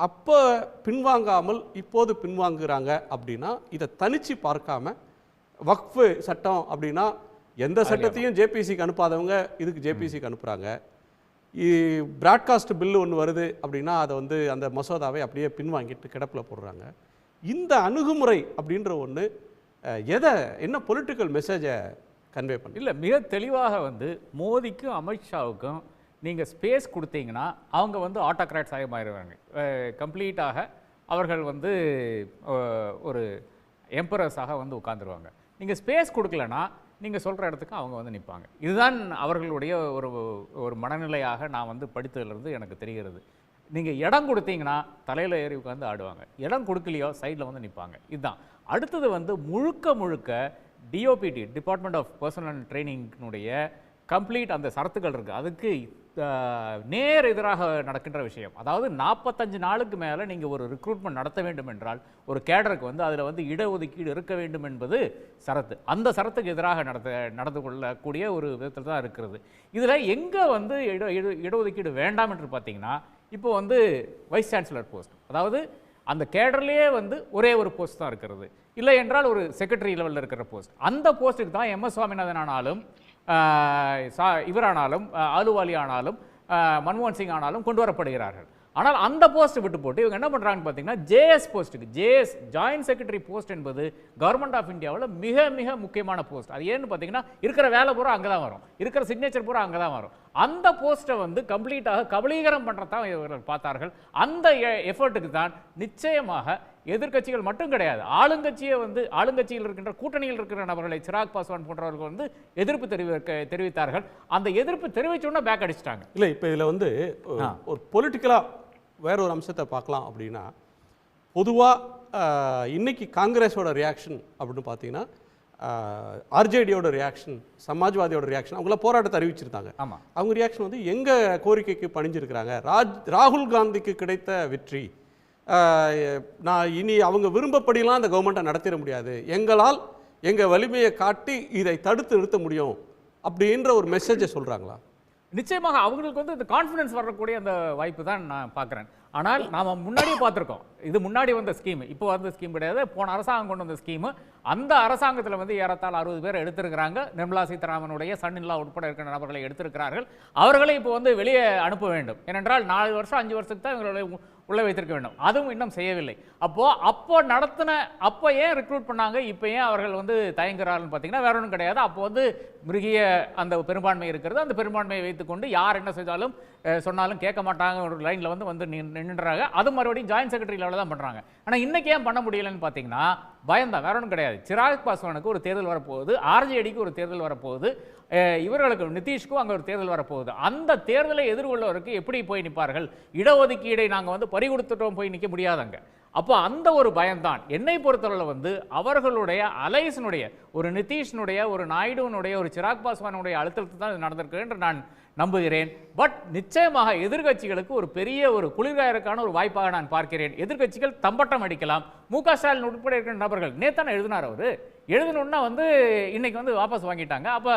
அப்போ பின்வாங்காமல் இப்போது பின்வாங்குறாங்க அப்படின்னா இதை தனிச்சு பார்க்காம வக்ஃபு சட்டம் அப்படின்னா எந்த சட்டத்தையும் ஜேபிசிக்கு அனுப்பாதவங்க இதுக்கு ஜேபிசிக்கு அனுப்புகிறாங்க. பிராட்காஸ்ட் பில்லு ஒன்று வருது அப்படின்னா அதை வந்து அந்த மசோதாவை அப்படியே பின்வாங்கிட்டு கிடப்பில் போடுறாங்க. இந்த அணுகுமுறை அப்படின்ற ஒன்று என்ன பொலிட்டிக்கல் மெசேஜை கன்வே பண்ணி இல்லை, மிக தெளிவாக வந்து மோடிக்கும் அமித்ஷாவுக்கும் நீங்கள் ஸ்பேஸ் கொடுத்தீங்கன்னா அவங்க வந்து ஆட்டோக்ராட்ஸ் ஆகி மாறிடுவாங்க. கம்ப்ளீட்டாக அவர்கள் வந்து ஒரு எம்பரஸாக வந்து உட்காந்துருவாங்க. நீங்கள் ஸ்பேஸ் கொடுக்கலன்னா நீங்கள் சொல்கிற இடத்துக்கு அவங்க வந்து நிற்பாங்க. இதுதான் அவர்களுடைய ஒரு மனநிலையாக நான் வந்து படித்ததுலேருந்து எனக்கு தெரிகிறது. நீங்கள் இடம் கொடுத்தீங்கன்னா தலையில் ஏறி உட்காந்து ஆடுவாங்க, இடம் கொடுக்கலையோ சைடில் வந்து நிற்பாங்க. இதுதான். அடுத்தது வந்து முழுக்க DoPT, department of personnel and ட்ரைனிங்கினுடைய கம்ப்ளீட் அந்த சரத்துக்கள் இருக்குது. அதுக்கு நேர் எதிராக நடக்கின்ற விஷயம். அதாவது 45 நாளுக்கு மேலே நீங்கள் ஒரு ரிக்ரூட்மெண்ட் நடத்த வேண்டும் என்றால் ஒரு கேடருக்கு வந்து அதில் வந்து இடஒதுக்கீடு இருக்க வேண்டும் என்பது சரத்து. அந்த சரத்துக்கு எதிராக நடந்து கொள்ளக்கூடிய ஒரு விதத்தில் தான் இருக்கிறது. இதில் எங்கே வந்து இடஒதுக்கீடு வேண்டாம் என்று பார்த்தீங்கன்னா, இப்போ வந்து வைஸ் சான்சலர் போஸ்ட், அதாவது அந்த கேடர்லேயே வந்து ஒரே ஒரு போஸ்ட் தான் இருக்கிறது. இல்லை என்றால் ஒரு செக்ரட்டரி லெவலில் இருக்கிற போஸ்ட். அந்த போஸ்ட்டுக்கு தான் MS சுவாமிநாதன் ஆனாலும் இவரானாலும் ஆலுவாலி ஆனாலும் மன்மோகன் சிங் ஆனாலும் கொண்டு வரப்படுகிறார்கள். ஆனால் அந்த போஸ்ட் விட்டு போட்டு இவங்க என்ன பண்ணுறாங்கன்னு பார்த்தீங்கன்னா, ஜேஎஸ் போஸ்ட்டுக்கு, ஜேஎஸ் ஜாயின்ட் செக்ரட்டரி போஸ்ட் என்பது கவர்மெண்ட் ஆஃப் இந்தியாவில் மிக மிக முக்கியமான போஸ்ட். அது ஏன்னு பார்த்தீங்கன்னா, இருக்கிற வேலை பூரா அங்கே தான் வரும், இருக்கிற சிக்னேச்சர் பூரா அங்கே தான் வரும். அந்த போஸ்ட்டை வந்து கம்ப்ளீட்டாக கபலீகரம் பண்ணுறதான் இவர்கள் பார்த்தார்கள். அந்த எஃபர்ட்டுக்கு தான் நிச்சயமாக எதிர்க்கட்சிகள் மட்டும் கிடையாது, ஆளுங்கட்சியை வந்து ஆளுங்கட்சியில் இருக்கின்ற கூட்டணியில் இருக்கிற நபர்களை சிராக் பாஸ்வான் போன்றவர்கள் வந்து எதிர்ப்பு தெரிவித்தார்கள். அந்த எதிர்ப்பு தெரிவிச்சோன்னா பேக் அடிச்சிட்டாங்க. இல்லை, இப்போ இதில் வந்து ஒரு பொலிட்டிக்கலாக வேற ஒரு அம்சத்தை பார்க்கலாம். அப்படின்னா பொதுவாக இன்னைக்கு காங்கிரஸோட ரியாக்ஷன் அப்படின்னு பார்த்தீங்கன்னா, ஆர்ஜேடியோட ரியாக்ஷன், சமாஜ்வாதியோட ரியாக்ஷன், அவங்கள போராட்டத்தை அறிவிச்சிருந்தாங்க. ஆமாம், அவங்க ரியாக்ஷன் வந்து எங்கள் கோரிக்கைக்கு பணிஞ்சிருக்கிறாங்க. ராகுல் காந்திக்கு கிடைத்த வெற்றி, நான் இனி அவங்க விரும்பப்படிலாம் அந்த கவர்மெண்ட்டை நடத்திட முடியாது, எங்களால் எங்கள் வலிமையை காட்டி இதை தடுத்து நிறுத்த முடியும் அப்படின்ற ஒரு மெசேஜை சொல்கிறாங்களா? நிச்சயமாக அவங்களுக்கு வந்து இந்த கான்ஃபிடன்ஸ் வரக்கூடிய அந்த வாய்ப்பு தான் நான் பார்க்குறேன். ஆனால் நாம் முன்னாடியே பார்த்துருக்கோம், இது முன்னாடி வந்த ஸ்கீம், இப்போ வந்த ஸ்கீம் கிடையாது, போன அரசாங்கம் கொண்டு வந்த ஸ்கீமு. அந்த அரசாங்கத்தில் வந்து ஏறத்தாழ 60 பேர் எடுத்திருக்கிறாங்க. நிர்மலா சீதாராமனுடைய சன்-இன்-லா உட்பட இருக்கிற நபர்களை எடுத்திருக்கிறார்கள். அவர்களை இப்போ வந்து வெளியே அனுப்ப வேண்டும். ஏனென்றால் 4 வருஷம் 5 வருஷத்துக்கு தான் இவர்களை உள்ளே வைத்திருக்க வேண்டும். அதுவும் இன்னும் செய்யவில்லை. அப்போ நடத்தின அப்போ ஏன் ரெக்ரூட் பண்ணாங்க, இப்போ ஏன் அவர்கள் வந்து தயங்குறாருன்னு பார்த்தீங்கன்னா வேற ஒன்றும் கிடையாது. அப்போ வந்து மிருகிய அந்த பெரும்பான்மை இருக்கிறது. அந்த பெரும்பான்மையை வைத்துக்கொண்டு யார் என்ன செய்தாலும் சொன்னாலும் கேட்க மாட்டாங்க, ஒரு லைனில் வந்து நின்றுறாங்க. அது மறுபடியும் ஜாயின்ட் செக்ரட்டரி லெவலில் தான் பண்ணுறாங்க. ஆனால் இன்றைக்கி ஏன் பண்ண முடியலைன்னு பார்த்தீங்கன்னா பயம்தான், வேற ஒன்றும் கிடையாது. சிராக் பாஸ்வானுக்கு ஒரு தேர்தல் வரப்போகுது, ஆர்ஜேடிக்கு ஒரு தேர்தல் வரப்போகுது, இவர்களுக்கு நிதிஷ்க்கும் அங்கே ஒரு தேர்தல் வரப்போகுது. அந்த தேர்தலை எதிர்கொள்வதற்கு எப்படி போய் நிற்பார்கள்? இடஒதுக்கீடை நாங்கள் வந்து பறி கொடுத்துட்டோம் போய் நிற்க முடியாதாங்க. அப்போ அந்த ஒரு பயம்தான் என்னை பொறுத்தளவில் வந்து அவர்களுடைய அலையன்ஸினுடைய, ஒரு நிதிஷ்னுடைய, ஒரு நாயுடுனுடைய, ஒரு சிராக் பாஸ்வானுடைய அழுத்தத்தில் தான் இது நடந்திருக்கு என்று நான் நம்புகிறேன். பட் நிச்சயமாக எதிர்க்கட்சிகளுக்கு ஒரு பெரிய ஒரு குளிர்காயருக்கான ஒரு வாய்ப்பாக நான் பார்க்கிறேன். எதிர்க்கட்சிகள் தம்பட்டம் அடிக்கலாம். மு.க. ஸ்டாலின் உட்பட இருக்கிற நபர்கள் நேத்தான எழுதினார், அவர் எழுதணுன்னா வந்து இன்னைக்கு வந்து வாபஸ் வாங்கிட்டாங்க. அப்போ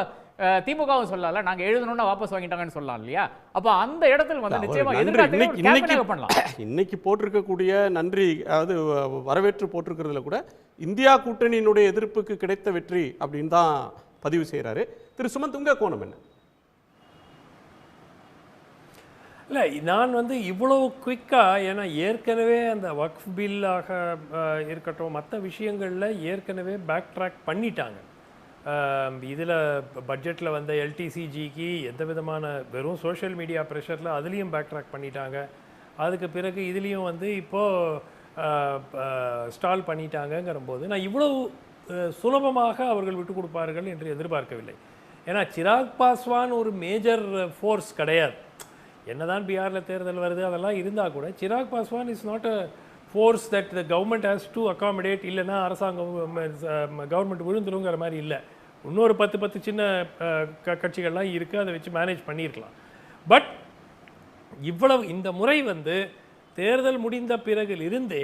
திமுகவும் சொல்லல, நாங்கள் எழுதணும்னா வாபஸ் வாங்கிட்டாங்கன்னு சொல்லலாம் இல்லையா? அப்போ அந்த இடத்துல வந்து நிச்சயமா எதிர்க்கட்சிகள் பண்ணலாம். இன்னைக்கு போட்டிருக்கக்கூடிய நன்றி, அதாவது வரவேற்று போட்டிருக்கிறதுல கூட இந்தியா கூட்டணியினுடைய எதிர்ப்புக்கு கிடைத்த வெற்றி அப்படின்னு தான் பதிவு செய்கிறாரு. திரு சுமந்த், உங்க கோணம் என்ன? இல்லை, நான் வந்து இவ்வளவு குயிக்காக, ஏன்னா ஏற்கனவே அந்த வக்ஃப் பில்லாக இருக்கட்டும் மற்ற விஷயங்களில் ஏற்கனவே பேக் ட்ராக் பண்ணிட்டாங்க. இதில் பட்ஜெட்டில் வந்த எல்டிசிஜிக்கு எந்த விதமான வெறும் சோஷியல் மீடியா ப்ரெஷரில் அதுலேயும் பேக் ட்ராக் பண்ணிட்டாங்க. அதுக்கு பிறகு இதுலேயும் வந்து இப்போது ஸ்டால் பண்ணிட்டாங்கங்கிற போது நான் இவ்வளவு சுலபமாக அவர்கள் விட்டு கொடுப்பார்கள் என்று எதிர்பார்க்கவில்லை. ஏன்னா சிராக் பாஸ்வான் ஒரு மேஜர் ஃபோர்ஸ் கிடையாது. என்னதான் பிஆரில் தேர்தல் வருது அதெல்லாம் இருந்தால் கூட Chirag Paswan is not a force that the government has to accommodate. இல்லைன்னா அரசாங்கம் கவர்மெண்ட் விழுந்துருங்கிற மாதிரி இல்லை. இன்னொரு 10 சின்ன கட்சிகள்லாம் இருக்குது, அதை வச்சு மேனேஜ் பண்ணியிருக்கலாம். பட் இவ்வளவு இந்த முறை வந்து தேர்தல் முடிந்த பிறகு இருந்தே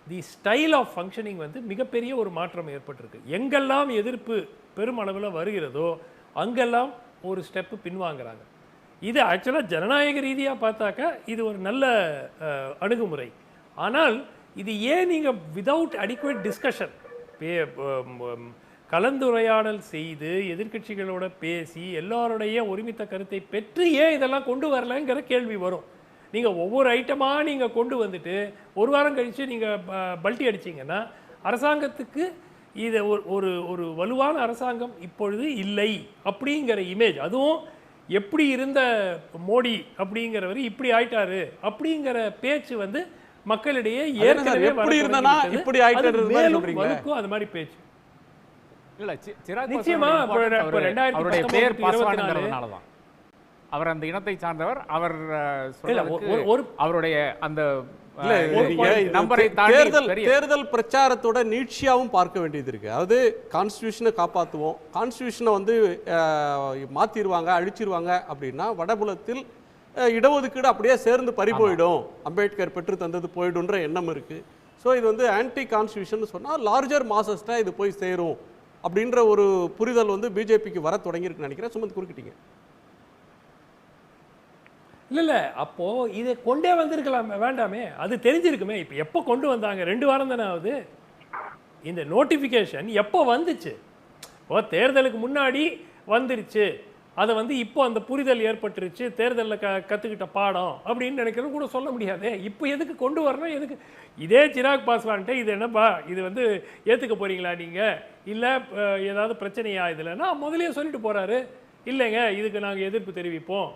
தி ஸ்டைல் ஆஃப் ஃபங்க்ஷனிங் வந்து மிகப்பெரிய ஒரு மாற்றம் ஏற்பட்டிருக்கு. எங்கெல்லாம் எதிர்ப்பு பெருமளவில் வருகிறதோ அங்கெல்லாம் ஒரு ஸ்டெப்பு பின்வாங்கிறாங்க. இது ஆக்சுவலாக ஜனநாயக ரீதியாக பார்த்தாக்கா இது ஒரு நல்ல அணுகுமுறை. ஆனால் இது ஏன் நீங்கள் விதவுட் அடிக்குவேட் டிஸ்கஷன் கலந்துரையாடல் செய்து எதிர்க்கட்சிகளோட பேசி எல்லாருடைய ஒருமித்த கருத்தை பெற்று ஏன் இதெல்லாம் கொண்டு வரலங்கிற கேள்வி வரும். நீங்கள் ஒவ்வொரு ஐட்டமாக நீங்கள் கொண்டு வந்துட்டு ஒரு வாரம் கழித்து நீங்கள் பல்ட்டி அடிச்சிங்கன்னா அரசாங்கத்துக்கு இது ஒரு ஒரு வலுவான அரசாங்கம் இப்பொழுது இல்லை அப்படிங்கிற இமேஜ், அதுவும் எப்படி இருந்த மோடி அப்படிங்கிறவர் இப்படி ஆயிட்டாரு அப்படிங்கிற பேச்சு வந்து மக்களிடையே ஏற்கனவே வலுக்கும் அது மாதிரி பேச்சு இல்ல. சிராக் நிச்சயமா அவருடைய பேர் பாஸ்வான்ங்கிறதுனால தான் அவர் அந்த இனத்தை சார்ந்தவர். அவர் அவருடைய அந்த தேர்தல் பிரச்சாரத்தோட நீட்சியாவும் பார்க்க வேண்டியது இருக்கு. அதாவது கான்ஸ்டியூஷனை காப்பாற்றுவோம், கான்ஸ்டியூஷனை வந்து மாத்திடுவாங்க அழிச்சிருவாங்க அப்படின்னா வடபுலத்தில் இடஒதுக்கீடு அப்படியே சேர்ந்து பறி போயிடும், அம்பேத்கர் பெற்று தந்தது போயிடும்ன்ற எண்ணம் இருக்கு. ஸோ இது வந்து ஆன்டி கான்ஸ்டியூஷன் சொன்னால் லார்ஜர் மாசஸ்டா இது போய் சேரும் அப்படின்ற ஒரு புரிதல் வந்து பிஜேபிக்கு வர தொடங்கியிருக்குன்னு நினைக்கிறேன். சுமந்த் குறுக்கிட்டீங்க. இல்லை அப்போது இதை கொண்டே வந்திருக்கலாம் வேண்டாமே, அது தெரிஞ்சிருக்குமே. இப்போ எப்போ கொண்டு வந்தாங்க? 2 வாரம் தானே ஆகுது. இந்த நோட்டிஃபிகேஷன் எப்போ வந்துச்சு? இப்போ தேர்தலுக்கு முன்னாடி வந்துருச்சு, அதை வந்து இப்போ அந்த புரிதல் ஏற்பட்டுருச்சு, தேர்தலில் கற்றுக்கிட்ட பாடம் அப்படின்னு நினைக்கிறது கூட சொல்ல முடியாது. இப்போ எதுக்கு கொண்டு வரணும்? எதுக்கு இதே சிராக் பாஸ்வான்ட்டு இது என்னப்பா இது வந்து ஏற்றுக்க போகிறீங்களா நீங்கள், இல்லை ஏதாவது பிரச்சனையா இதில்னா முதலே சொல்லிட்டு போகிறாரு, இல்லைங்க இதுக்கு நாங்கள் எதிர்ப்பு தெரிவிப்போம்.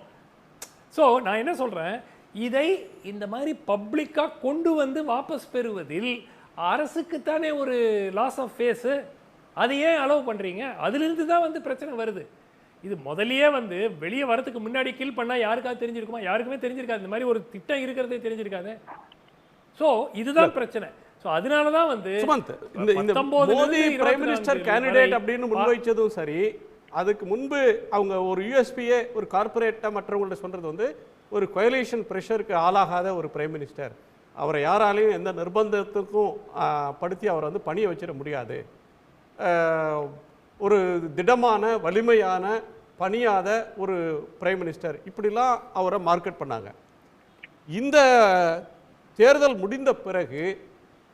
ஸோ நான் என்ன சொல்கிறேன், இதை இந்த மாதிரி பப்ளிக்காக கொண்டு வந்து வாபஸ் பெறுவதில் அரசுக்குத்தானே ஒரு லாஸ் ஆஃப் ஃபேஸு, அதை ஏன் அலோவ் பண்ணுறீங்க? அதுலேருந்து தான் வந்து பிரச்சனை வருது. இது முதலியே வந்து வெளியே வரதுக்கு முன்னாடி கில் பண்ணால் யாருக்காவது தெரிஞ்சிருக்குமா? யாருக்குமே தெரிஞ்சிருக்காது. இந்த மாதிரி ஒரு திட்டம் இருக்கிறதே தெரிஞ்சிருக்காது. ஸோ இதுதான் பிரச்சனை. ஸோ அதனால தான் வந்து இந்த மோடி பிரைம் மினிஸ்டர் கேண்டிடேட் அப்படின்னு முன்வைச்சதும் சரி, அதுக்கு முன்பு அவங்க ஒரு யூஎஸ்பிஏ ஒரு கார்பரேட்டாக மற்றவங்கள்ட்ட சொல்கிறது வந்து ஒரு கொயலேஷன் ப்ரெஷருக்கு ஆளாகாத ஒரு பிரைம் மினிஸ்டர், அவரை யாராலையும் எந்த நிர்பந்தத்துக்கும் படுத்தி அவரை வந்து பணியை வச்சிட முடியாது, ஒரு திடமான வலிமையான பணியாத ஒரு பிரைம் மினிஸ்டர், இப்படிலாம் அவரை மார்க்கெட் பண்ணாங்க. இந்த தேர்தல் முடிந்த பிறகு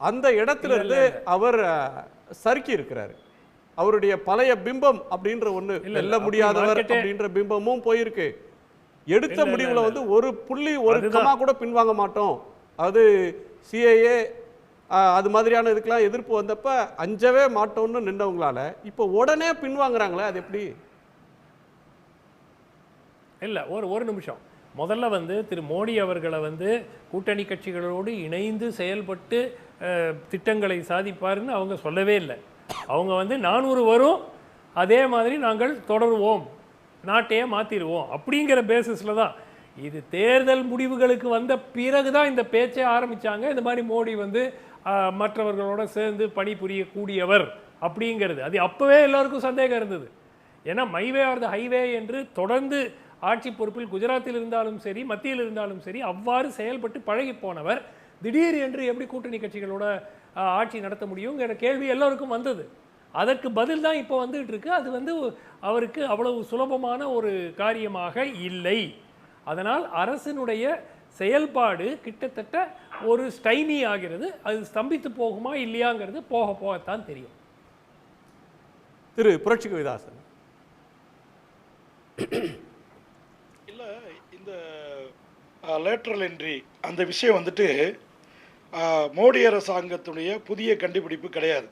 அந்த இடத்திலிருந்து அவர் சறுக்கி இருக்கிறாரு. அவருடைய பழைய பிம்பம் அப்படின்ற ஒண்ணு வெல்ல முடியாதவர் அப்படின்ற பிம்பமும் போயிருக்கு. எடுத்த முடிவுல வந்து ஒரு புள்ளி ஒரு கமா கூட பின்வாங்க மாட்டோம், அது சிஏஏ அது மாதிரியான இதுக்கெல்லாம் எதிர்ப்பு வந்தப்ப அஞ்சவே மாட்டோம்னு நின்றவங்களால இப்போ உடனே பின்வாங்குறாங்களே, அது எப்படி? இல்லை ஒரு நிமிஷம். முதல்ல வந்து திரு மோடி அவர்களை வந்து கூட்டணி கட்சிகளோடு இணைந்து செயல்பட்டு திட்டங்களை சாதிப்பாருன்னு அவங்க சொல்லவே இல்லை. அவங்க வந்து 400 வரும், அதே மாதிரி நாங்கள் தொடருவோம், நாட்டையே மாற்றிடுவோம் அப்படிங்கிற பேசிஸில் தான். இது தேர்தல் முடிவுகளுக்கு வந்த பிறகு தான் இந்த பேச்சே ஆரம்பித்தாங்க. இந்த மாதிரி மோடி வந்து மற்றவர்களோட சேர்ந்து பணிபுரியக்கூடியவர் அப்படிங்கிறது. அது அப்போவே எல்லாருக்கும் சந்தேகம் இருந்தது. ஏன்னா மைவே ஆர் த ஹைவே என்று தொடர்ந்து ஆட்சி பொறுப்பில் குஜராத்தில் இருந்தாலும் சரி மத்தியில் இருந்தாலும் சரி அவ்வாறு செயல்பட்டு பழகி போனவர் திடீர் என்று எப்படி கூட்டணி கட்சிகளோட ஆட்சி நடத்த முடியுங்கிற கேள்வி எல்லோருக்கும் வந்தது. அதற்கு பதில் தான் இப்போ வந்துட்டு இருக்கு. அது வந்து அவருக்கு அவ்வளவு சுலபமான ஒரு காரியமாக இல்லை. அதனால் அரசினுடைய செயல்பாடு கிட்டத்தட்ட ஒரு ஸ்டைனி ஆகிறது. அது ஸ்தம்பித்து போகுமா இல்லையாங்கிறது போக போகத்தான் தெரியும். திரு புரட்சி கவிதாசன், இல்லை இந்த லேட்ரல் என்ட்ரி அந்த விஷயம் வந்துட்டு மோடி அரசாங்கத்துடைய புதிய கண்டுபிடிப்பு கிடையாது.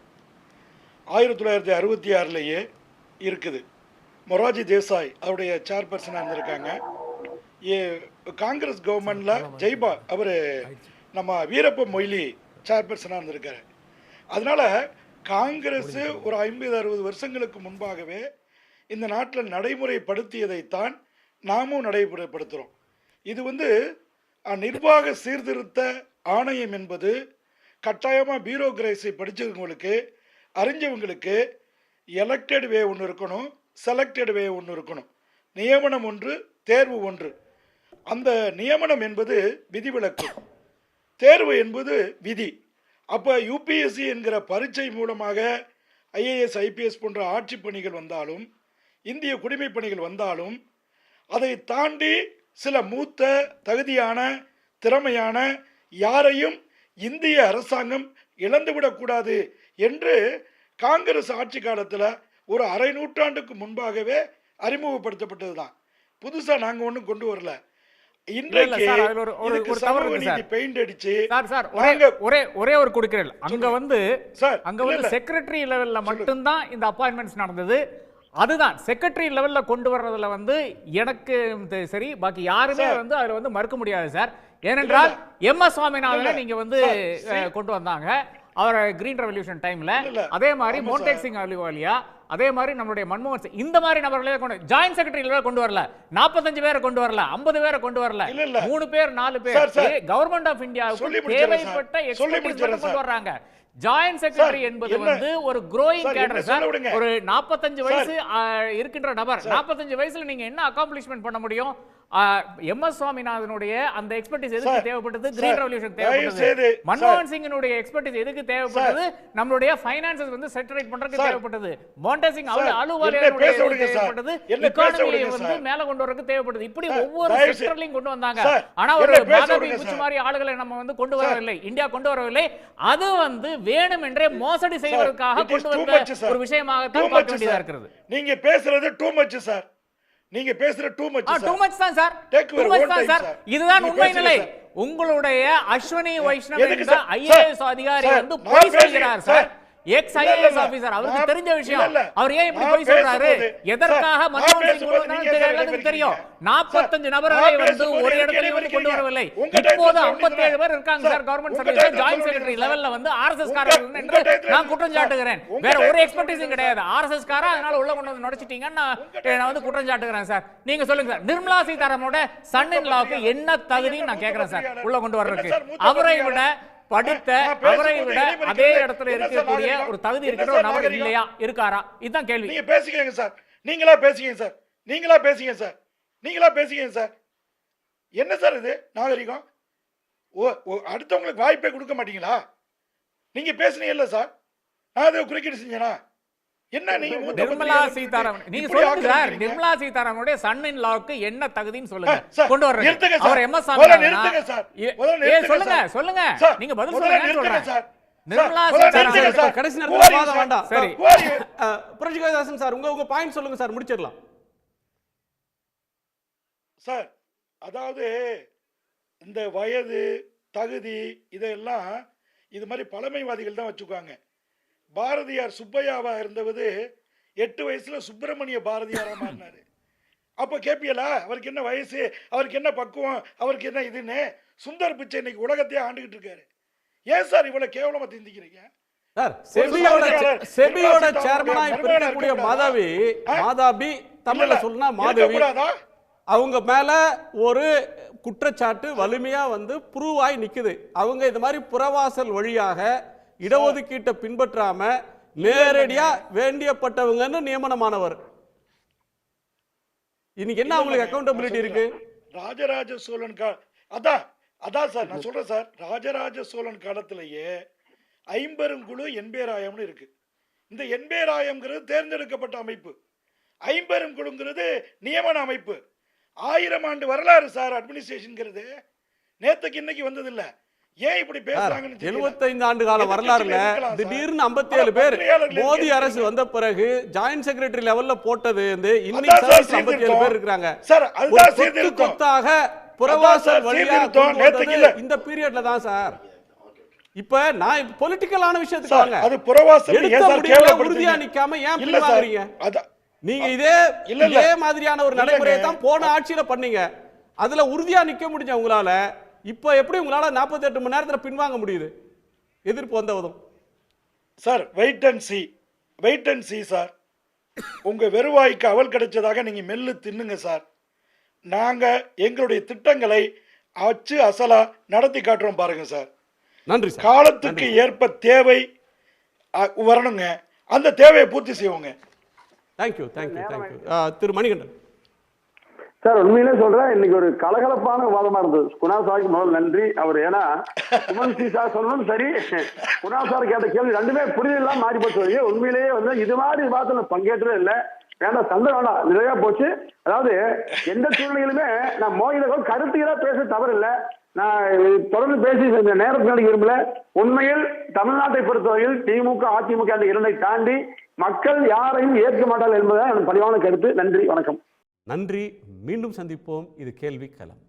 1966 இருக்குது. மொராஜி தேசாய் அவருடைய சேர்பர்சனாக இருந்திருக்காங்க. காங்கிரஸ் கவர்மெண்டில் ஜெய்பா அவர் நம்ம வீரப்ப மொய்லி சேர்பர்சனாக இருந்திருக்காரு. அதனால் காங்கிரஸ் ஒரு 50-60 வருஷங்களுக்கு முன்பாகவே இந்த நாட்டில் நடைமுறைப்படுத்தியதைத்தான் நாமும் நடைமுறைப்படுத்துகிறோம். இது வந்து நிர்வாக சீர்திருத்த ஆணையம் என்பது கட்டாயமாக பியூரோக்ரஸி படித்தவங்களுக்கு அறிஞ்சவங்களுக்கு எலெக்டட் வே ஒன்று இருக்கணும், செலக்டட் வே ஒன்று இருக்கணும். நியமனம் ஒன்று, தேர்வு ஒன்று. அந்த நியமனம் என்பது விதிவிலக்கு, தேர்வு என்பது விதி. அப்போ யூபிஎஸ்சி என்கிற பரீட்சை மூலமாக ஐஏஎஸ் ஐபிஎஸ் போன்ற ஆட்சி பணிகள் வந்தாலும், இந்திய குடிமைப் பணிகள் வந்தாலும், அதை தாண்டி சில மூத்த தகுதியான திறமையான யாரையும் இந்திய அரசாங்கம் இழந்துவிடக்கூடாது என்று காங்கிரஸ் ஆட்சி காலத்தில் ஒரு அரை நூற்றாண்டுக்கு முன்பாகவே அறிமுகப்படுத்தப்பட்டது தான். புதுசாக நாங்கள் ஒன்றும் கொண்டு வரல. இன்றைக்கு சமூக நீதி பெயிண்ட் அடிச்சு ஒரே ஒரு கொடுக்கிறேன். அங்க வந்து செக்ரட்டரி லெவல்ல மட்டும்தான் இந்த அப்பாயின்மெண்ட்ஸ் நடந்தது. அதுதான் செக்ரட்டரி லெவல்ல கொண்டு வர்றதுல வந்து எனக்கு சரி, பாக்கி யாருமே வந்து அதுல வந்து மறுக்க முடியாது சார். ஏனென்றால் MS சுவாமிநாதனை நீங்க வந்து கொண்டு வந்தாங்க அவர் கிரீன் ரெவல்யூஷன் டைம்ல. அதே மாதிரி மோன்டேக் சிங் அலுவாலியா, அதே மாதிரி நம்மளுடைய மன்மோகன் சிங், இந்த மாதிரி நபர்களே கொண்டு ஜாயின்ட் செக்ரட்டரி லெவல் கொண்டு வரல. 45 பேரை கொண்டு வரல, 50 பேரை கொண்டு வரல, 3 பேர் 4 பேர். கவர்மெண்ட் ஆஃப் இந்தியாவுக்கு தேவைப்பட்ட எக்ஸ்பர்டீஸ் கொண்டு வர்றாங்க. ஜாயின்ட் செக்ரட்டரி என்பது வந்து ஒரு growing cadre சார். ஒரு 45 வயசு இருக்கின்ற நபர், 45 வயசுல நீங்க என்ன அக்காம்ப்ளிஷ்மென்ட் பண்ண முடியும்? MS சுவாமிநாதனுடைய அந்த எக்ஸ்பர்டீஸ் எதுக்கு தேவைப்பட்டது? கிரீன் ரெவல்யூஷன் தேவைப்பட்டது. மன்மோகன் சிங்கினுடைய எக்ஸ்பர்டீஸ் எதுக்கு தேவைப்பட்டது? நம்மளுடைய ஃபைனான்சஸ் வந்து செட்டரேட் பண்றதுக்கு தேவைப்பட்டது. மோன்டேக் சிங் அலுவாலியாவுடைய தேவைப்பட்டது. எக்கானமியை வந்து மேல கொண்டு வரதுக்கு தேவைப்பட்டது. இப்படி ஒவ்வொரு செக்டர்லயும் கொண்டு வந்தாங்க. ஆனா ஒரு மாதவி குச்சி மாதிரி ஆளுகளை நம்ம வந்து கொண்டு வரவில்லை, இந்தியா கொண்டு வரவில்லை. அது வந்து வேணுமென்றே மோசடி செய்வதற்காக கொண்டு வந்த ஒரு விஷயமாக தான் பார்க்க வேண்டியதா இருக்கிறது. நீங்க பேசுறது டூ மச் சார். நீங்க பேசுற too much sir. Too much தான் சார். டூ மச் தான் சார். இதுதான் உண்மை நிலை. உங்களுடைய அஸ்வினி வைஷ்ணவ் என்ற ஐஏஎஸ் அதிகாரி வந்து பொய் சொல்கிறார் சார். எக்ஸ் ஐஏஎஸ் ஆபீசர், அவருக்கு தெரிஞ்ச விஷயம். அவர் ஏன் இப்படி போய் சொல்றாரு? எதற்காக மன்மோகன் சிங் தெரியும். 45 நபர்களை வந்து ஒரு இடத்துல வந்து கொண்டு வரவில்லை. இப்போது 57 பேர் இருக்காங்க sir government service joint secretary லெவல்ல வந்து ஆர்எஸ்எஸ் காரர்கள் என்று நான் குற்றம் சாட்டுகிறேன். வேற ஒரு எக்ஸ்பர்டீஸும் கிடையாது. ஆர்எஸ்எஸ் காரா அதனால உள்ள கொண்டு வந்து நுழைச்சிட்டீங்கன்னு நான் வந்து குற்றம் சாட்டுகிறேன் சார். நீங்க சொல்லுங்க சார், நிர்மலா சீதாராமனோட சன் இன் லாவுக்கு என்ன தகுதின்னு நான் கேட்கிறேன் சார் உள்ள கொண்டு வர்றதுக்கு. அவரை விட படித்த, அவரை விட அதே இடத்துல இருக்கக்கூடிய ஒரு தகுதி இருக்கிற ஒரு நபர் இல்லையா, இருக்காரா? இதுதான் கேள்வி. நீங்க பேசிக்கங்க சார். நீங்களா பேசிக்கங்க சார். நீங்களா பேசிக்கங்க சார். நீங்களா பேசிக்கங்க சார். என்ன சார் இது நாகரிகம்? அடுத்தவங்களுக்கு வாய்ப்பே கொடுக்க மாட்டீங்களா? நீங்க பேசுனீங்க இல்ல சார், நான் அதை குறுக்கிட்டு செஞ்சேனா? என்ன நீங்க நிர்மலா சீதாராமன் நீங்க சொல்லுங்க சார். நிர்மலா சீதாராமனுடைய சன் இன் லாவுக்கு என்ன தகுதின்னு சொல்லுங்க. கொண்டு வர்றீங்க. அவர் MS நிறுத்துங்க சார். சொல்லுங்க சொல்லுங்க. நீங்க பதில் சொல்லுங்க சொல்றேன். நிர்மலா சீதாராமன் கடைசி நேரத்துல வாத வேண்டாம். சரி, புரட்சிகரதாசன் சார் உங்க பாயிண்ட் சொல்லுங்க சார், முடிச்சிடலாம் சார். அதாவது இந்த வயது தகுதி இதெல்லாம் இது மாதிரி பழமைவாதிகள் தான் வச்சுக்குவாங்க. பாரதியார் சுப்பையாவா இருந்தவது 8 வயசுல சுப்பிரமணிய பாரதியாரா மாறினாரு. அப்ப கேப்பியலா அவருக்கு என்ன வயசு, அவருக்கு என்ன பக்குவம், அவருக்கு என்ன இதுன்னு? சுந்தர் பிச்சை இன்னைக்கு உலகத்தையே ஆண்டுகிட்டு இருக்காரு. ஏன் சார் இவ்வளவு கேவலமா திந்திக்கிறீங்க சார்? செபியோட சேர்மனா இருக்கக்கூடிய மாதாபி தமிழ்ல சொன்னா மாதவி, அவங்க மேல ஒரு குற்றச்சாட்டு வலிமையா வந்து ப்ரூவ் ஆகி நிக்குது. அவங்க இது மாதிரி புறவாசல் வழியாக இடஒதுக்கீட்டை பின்பற்றாம நேரடியா வேண்டியப்பட்டவங்கன்னு நியமனமானவர். இன்னைக்கு என்ன அவங்களுக்கு அக்கௌண்டபிலிட்டி இருக்கு? ராஜராஜ சோழன் அதான் சார் நான் சொல்றேன் சார். ராஜராஜ சோழன் காலத்திலேயே 50 குழு என்பேராயம்னு இருக்கு. இந்த என்பேராயம்ங்கிறது தேர்ந்தெடுக்கப்பட்ட அமைப்பு, 50 குழுங்கிறது நியமன அமைப்பு. 1000 ஆண்டு வரலாறு சார் அட்மினிஸ்ட்ரேஷன்ங்கிறது. நேத்துக்கு இன்னைக்கு வந்தது இல்ல. ஏன் இப்படி பேசுறாங்கன்னு 75 ஆண்டு கால வரலாறுல திடீர்னு 57 பேர் மோடி அரசு வந்த பிறகு ஜாயின்ட் செக்ரட்டரி லெவல்ல போட்டது இன்னைக்கு 57 பேர் இருக்காங்க சார். அதுதான் சீர்திருத்தம். புறவாசல் வழியா இந்த பீரியட்ல தான் சார். இப்ப நான் பொலிட்டிக்கலான விஷயத்துக்கு வாங்க. அது புறவாசல் உறுதியா நிக்காம ஏன் பின்வாங்குறீங்க? நீங்க இதே மாதிரியான ஒரு நடைமுறையை தான் போன ஆட்சியில பண்ணீங்க. அதுல உறுதியா நிக்க முடிஞ்ச உங்களால இப்ப எப்படி உங்களால 48 மணி நேரத்துல பின்வாங்க முடியுது? எதிர்ப்பு வந்தவதும் sir wait and see sir. உங்க வெறுவாய்க்கு அவல் கிடைச்சதாக நீங்க மெல்லு தின்னுங்க சார். நாங்க எங்களுடைய திட்டங்களை அச்சு அசலா நடத்தி காட்டுறோம் பாருங்க சார். நன்றி. காலத்துக்கு ஏற்ப தேவை வரணுங்க. அந்த தேவையை பூர்த்தி செய்வோங்க. தேங்க்யூ. திரு மணிகண்டன். சார் உண்மையிலே சொல்றேன், இன்னைக்கு ஒரு கலகலப்பான விவாதமா இருந்தது. குணால் சாருக்கு முதல் நன்றி. அவர் ஏன்னா சுமன் சி சார் சொன்னதும் சரி, குணால் சார் கேட்ட கேள்வி ரெண்டுமே புரிதலாம் மாறி போச்சு. உண்மையிலேயே வந்து இது மாதிரி விவாதத்துல பங்கேற்றதே இல்லை. வேண்டாம், சந்தை வேண்டாம், நிறைய போச்சு. அதாவது எந்த சூழ்நிலையிலுமே நான் மோகிதர்கள் கருத்துகளா பேச தவறு இல்லை. நான் தொடர்ந்து பேசி நேரத்தினால விரும்பல. உண்மையில் தமிழ்நாட்டை பொறுத்தவரையில் திமுக அதிமுக அந்த இரண்டை தாண்டி மக்கள் யாரையும் ஏற்க மாட்டார்கள் என்பதுதான் எனக்கு பணிவான கருத்து. நன்றி, வணக்கம். நன்றி. மீண்டும் சந்திப்போம். இது கேள்வி களம்.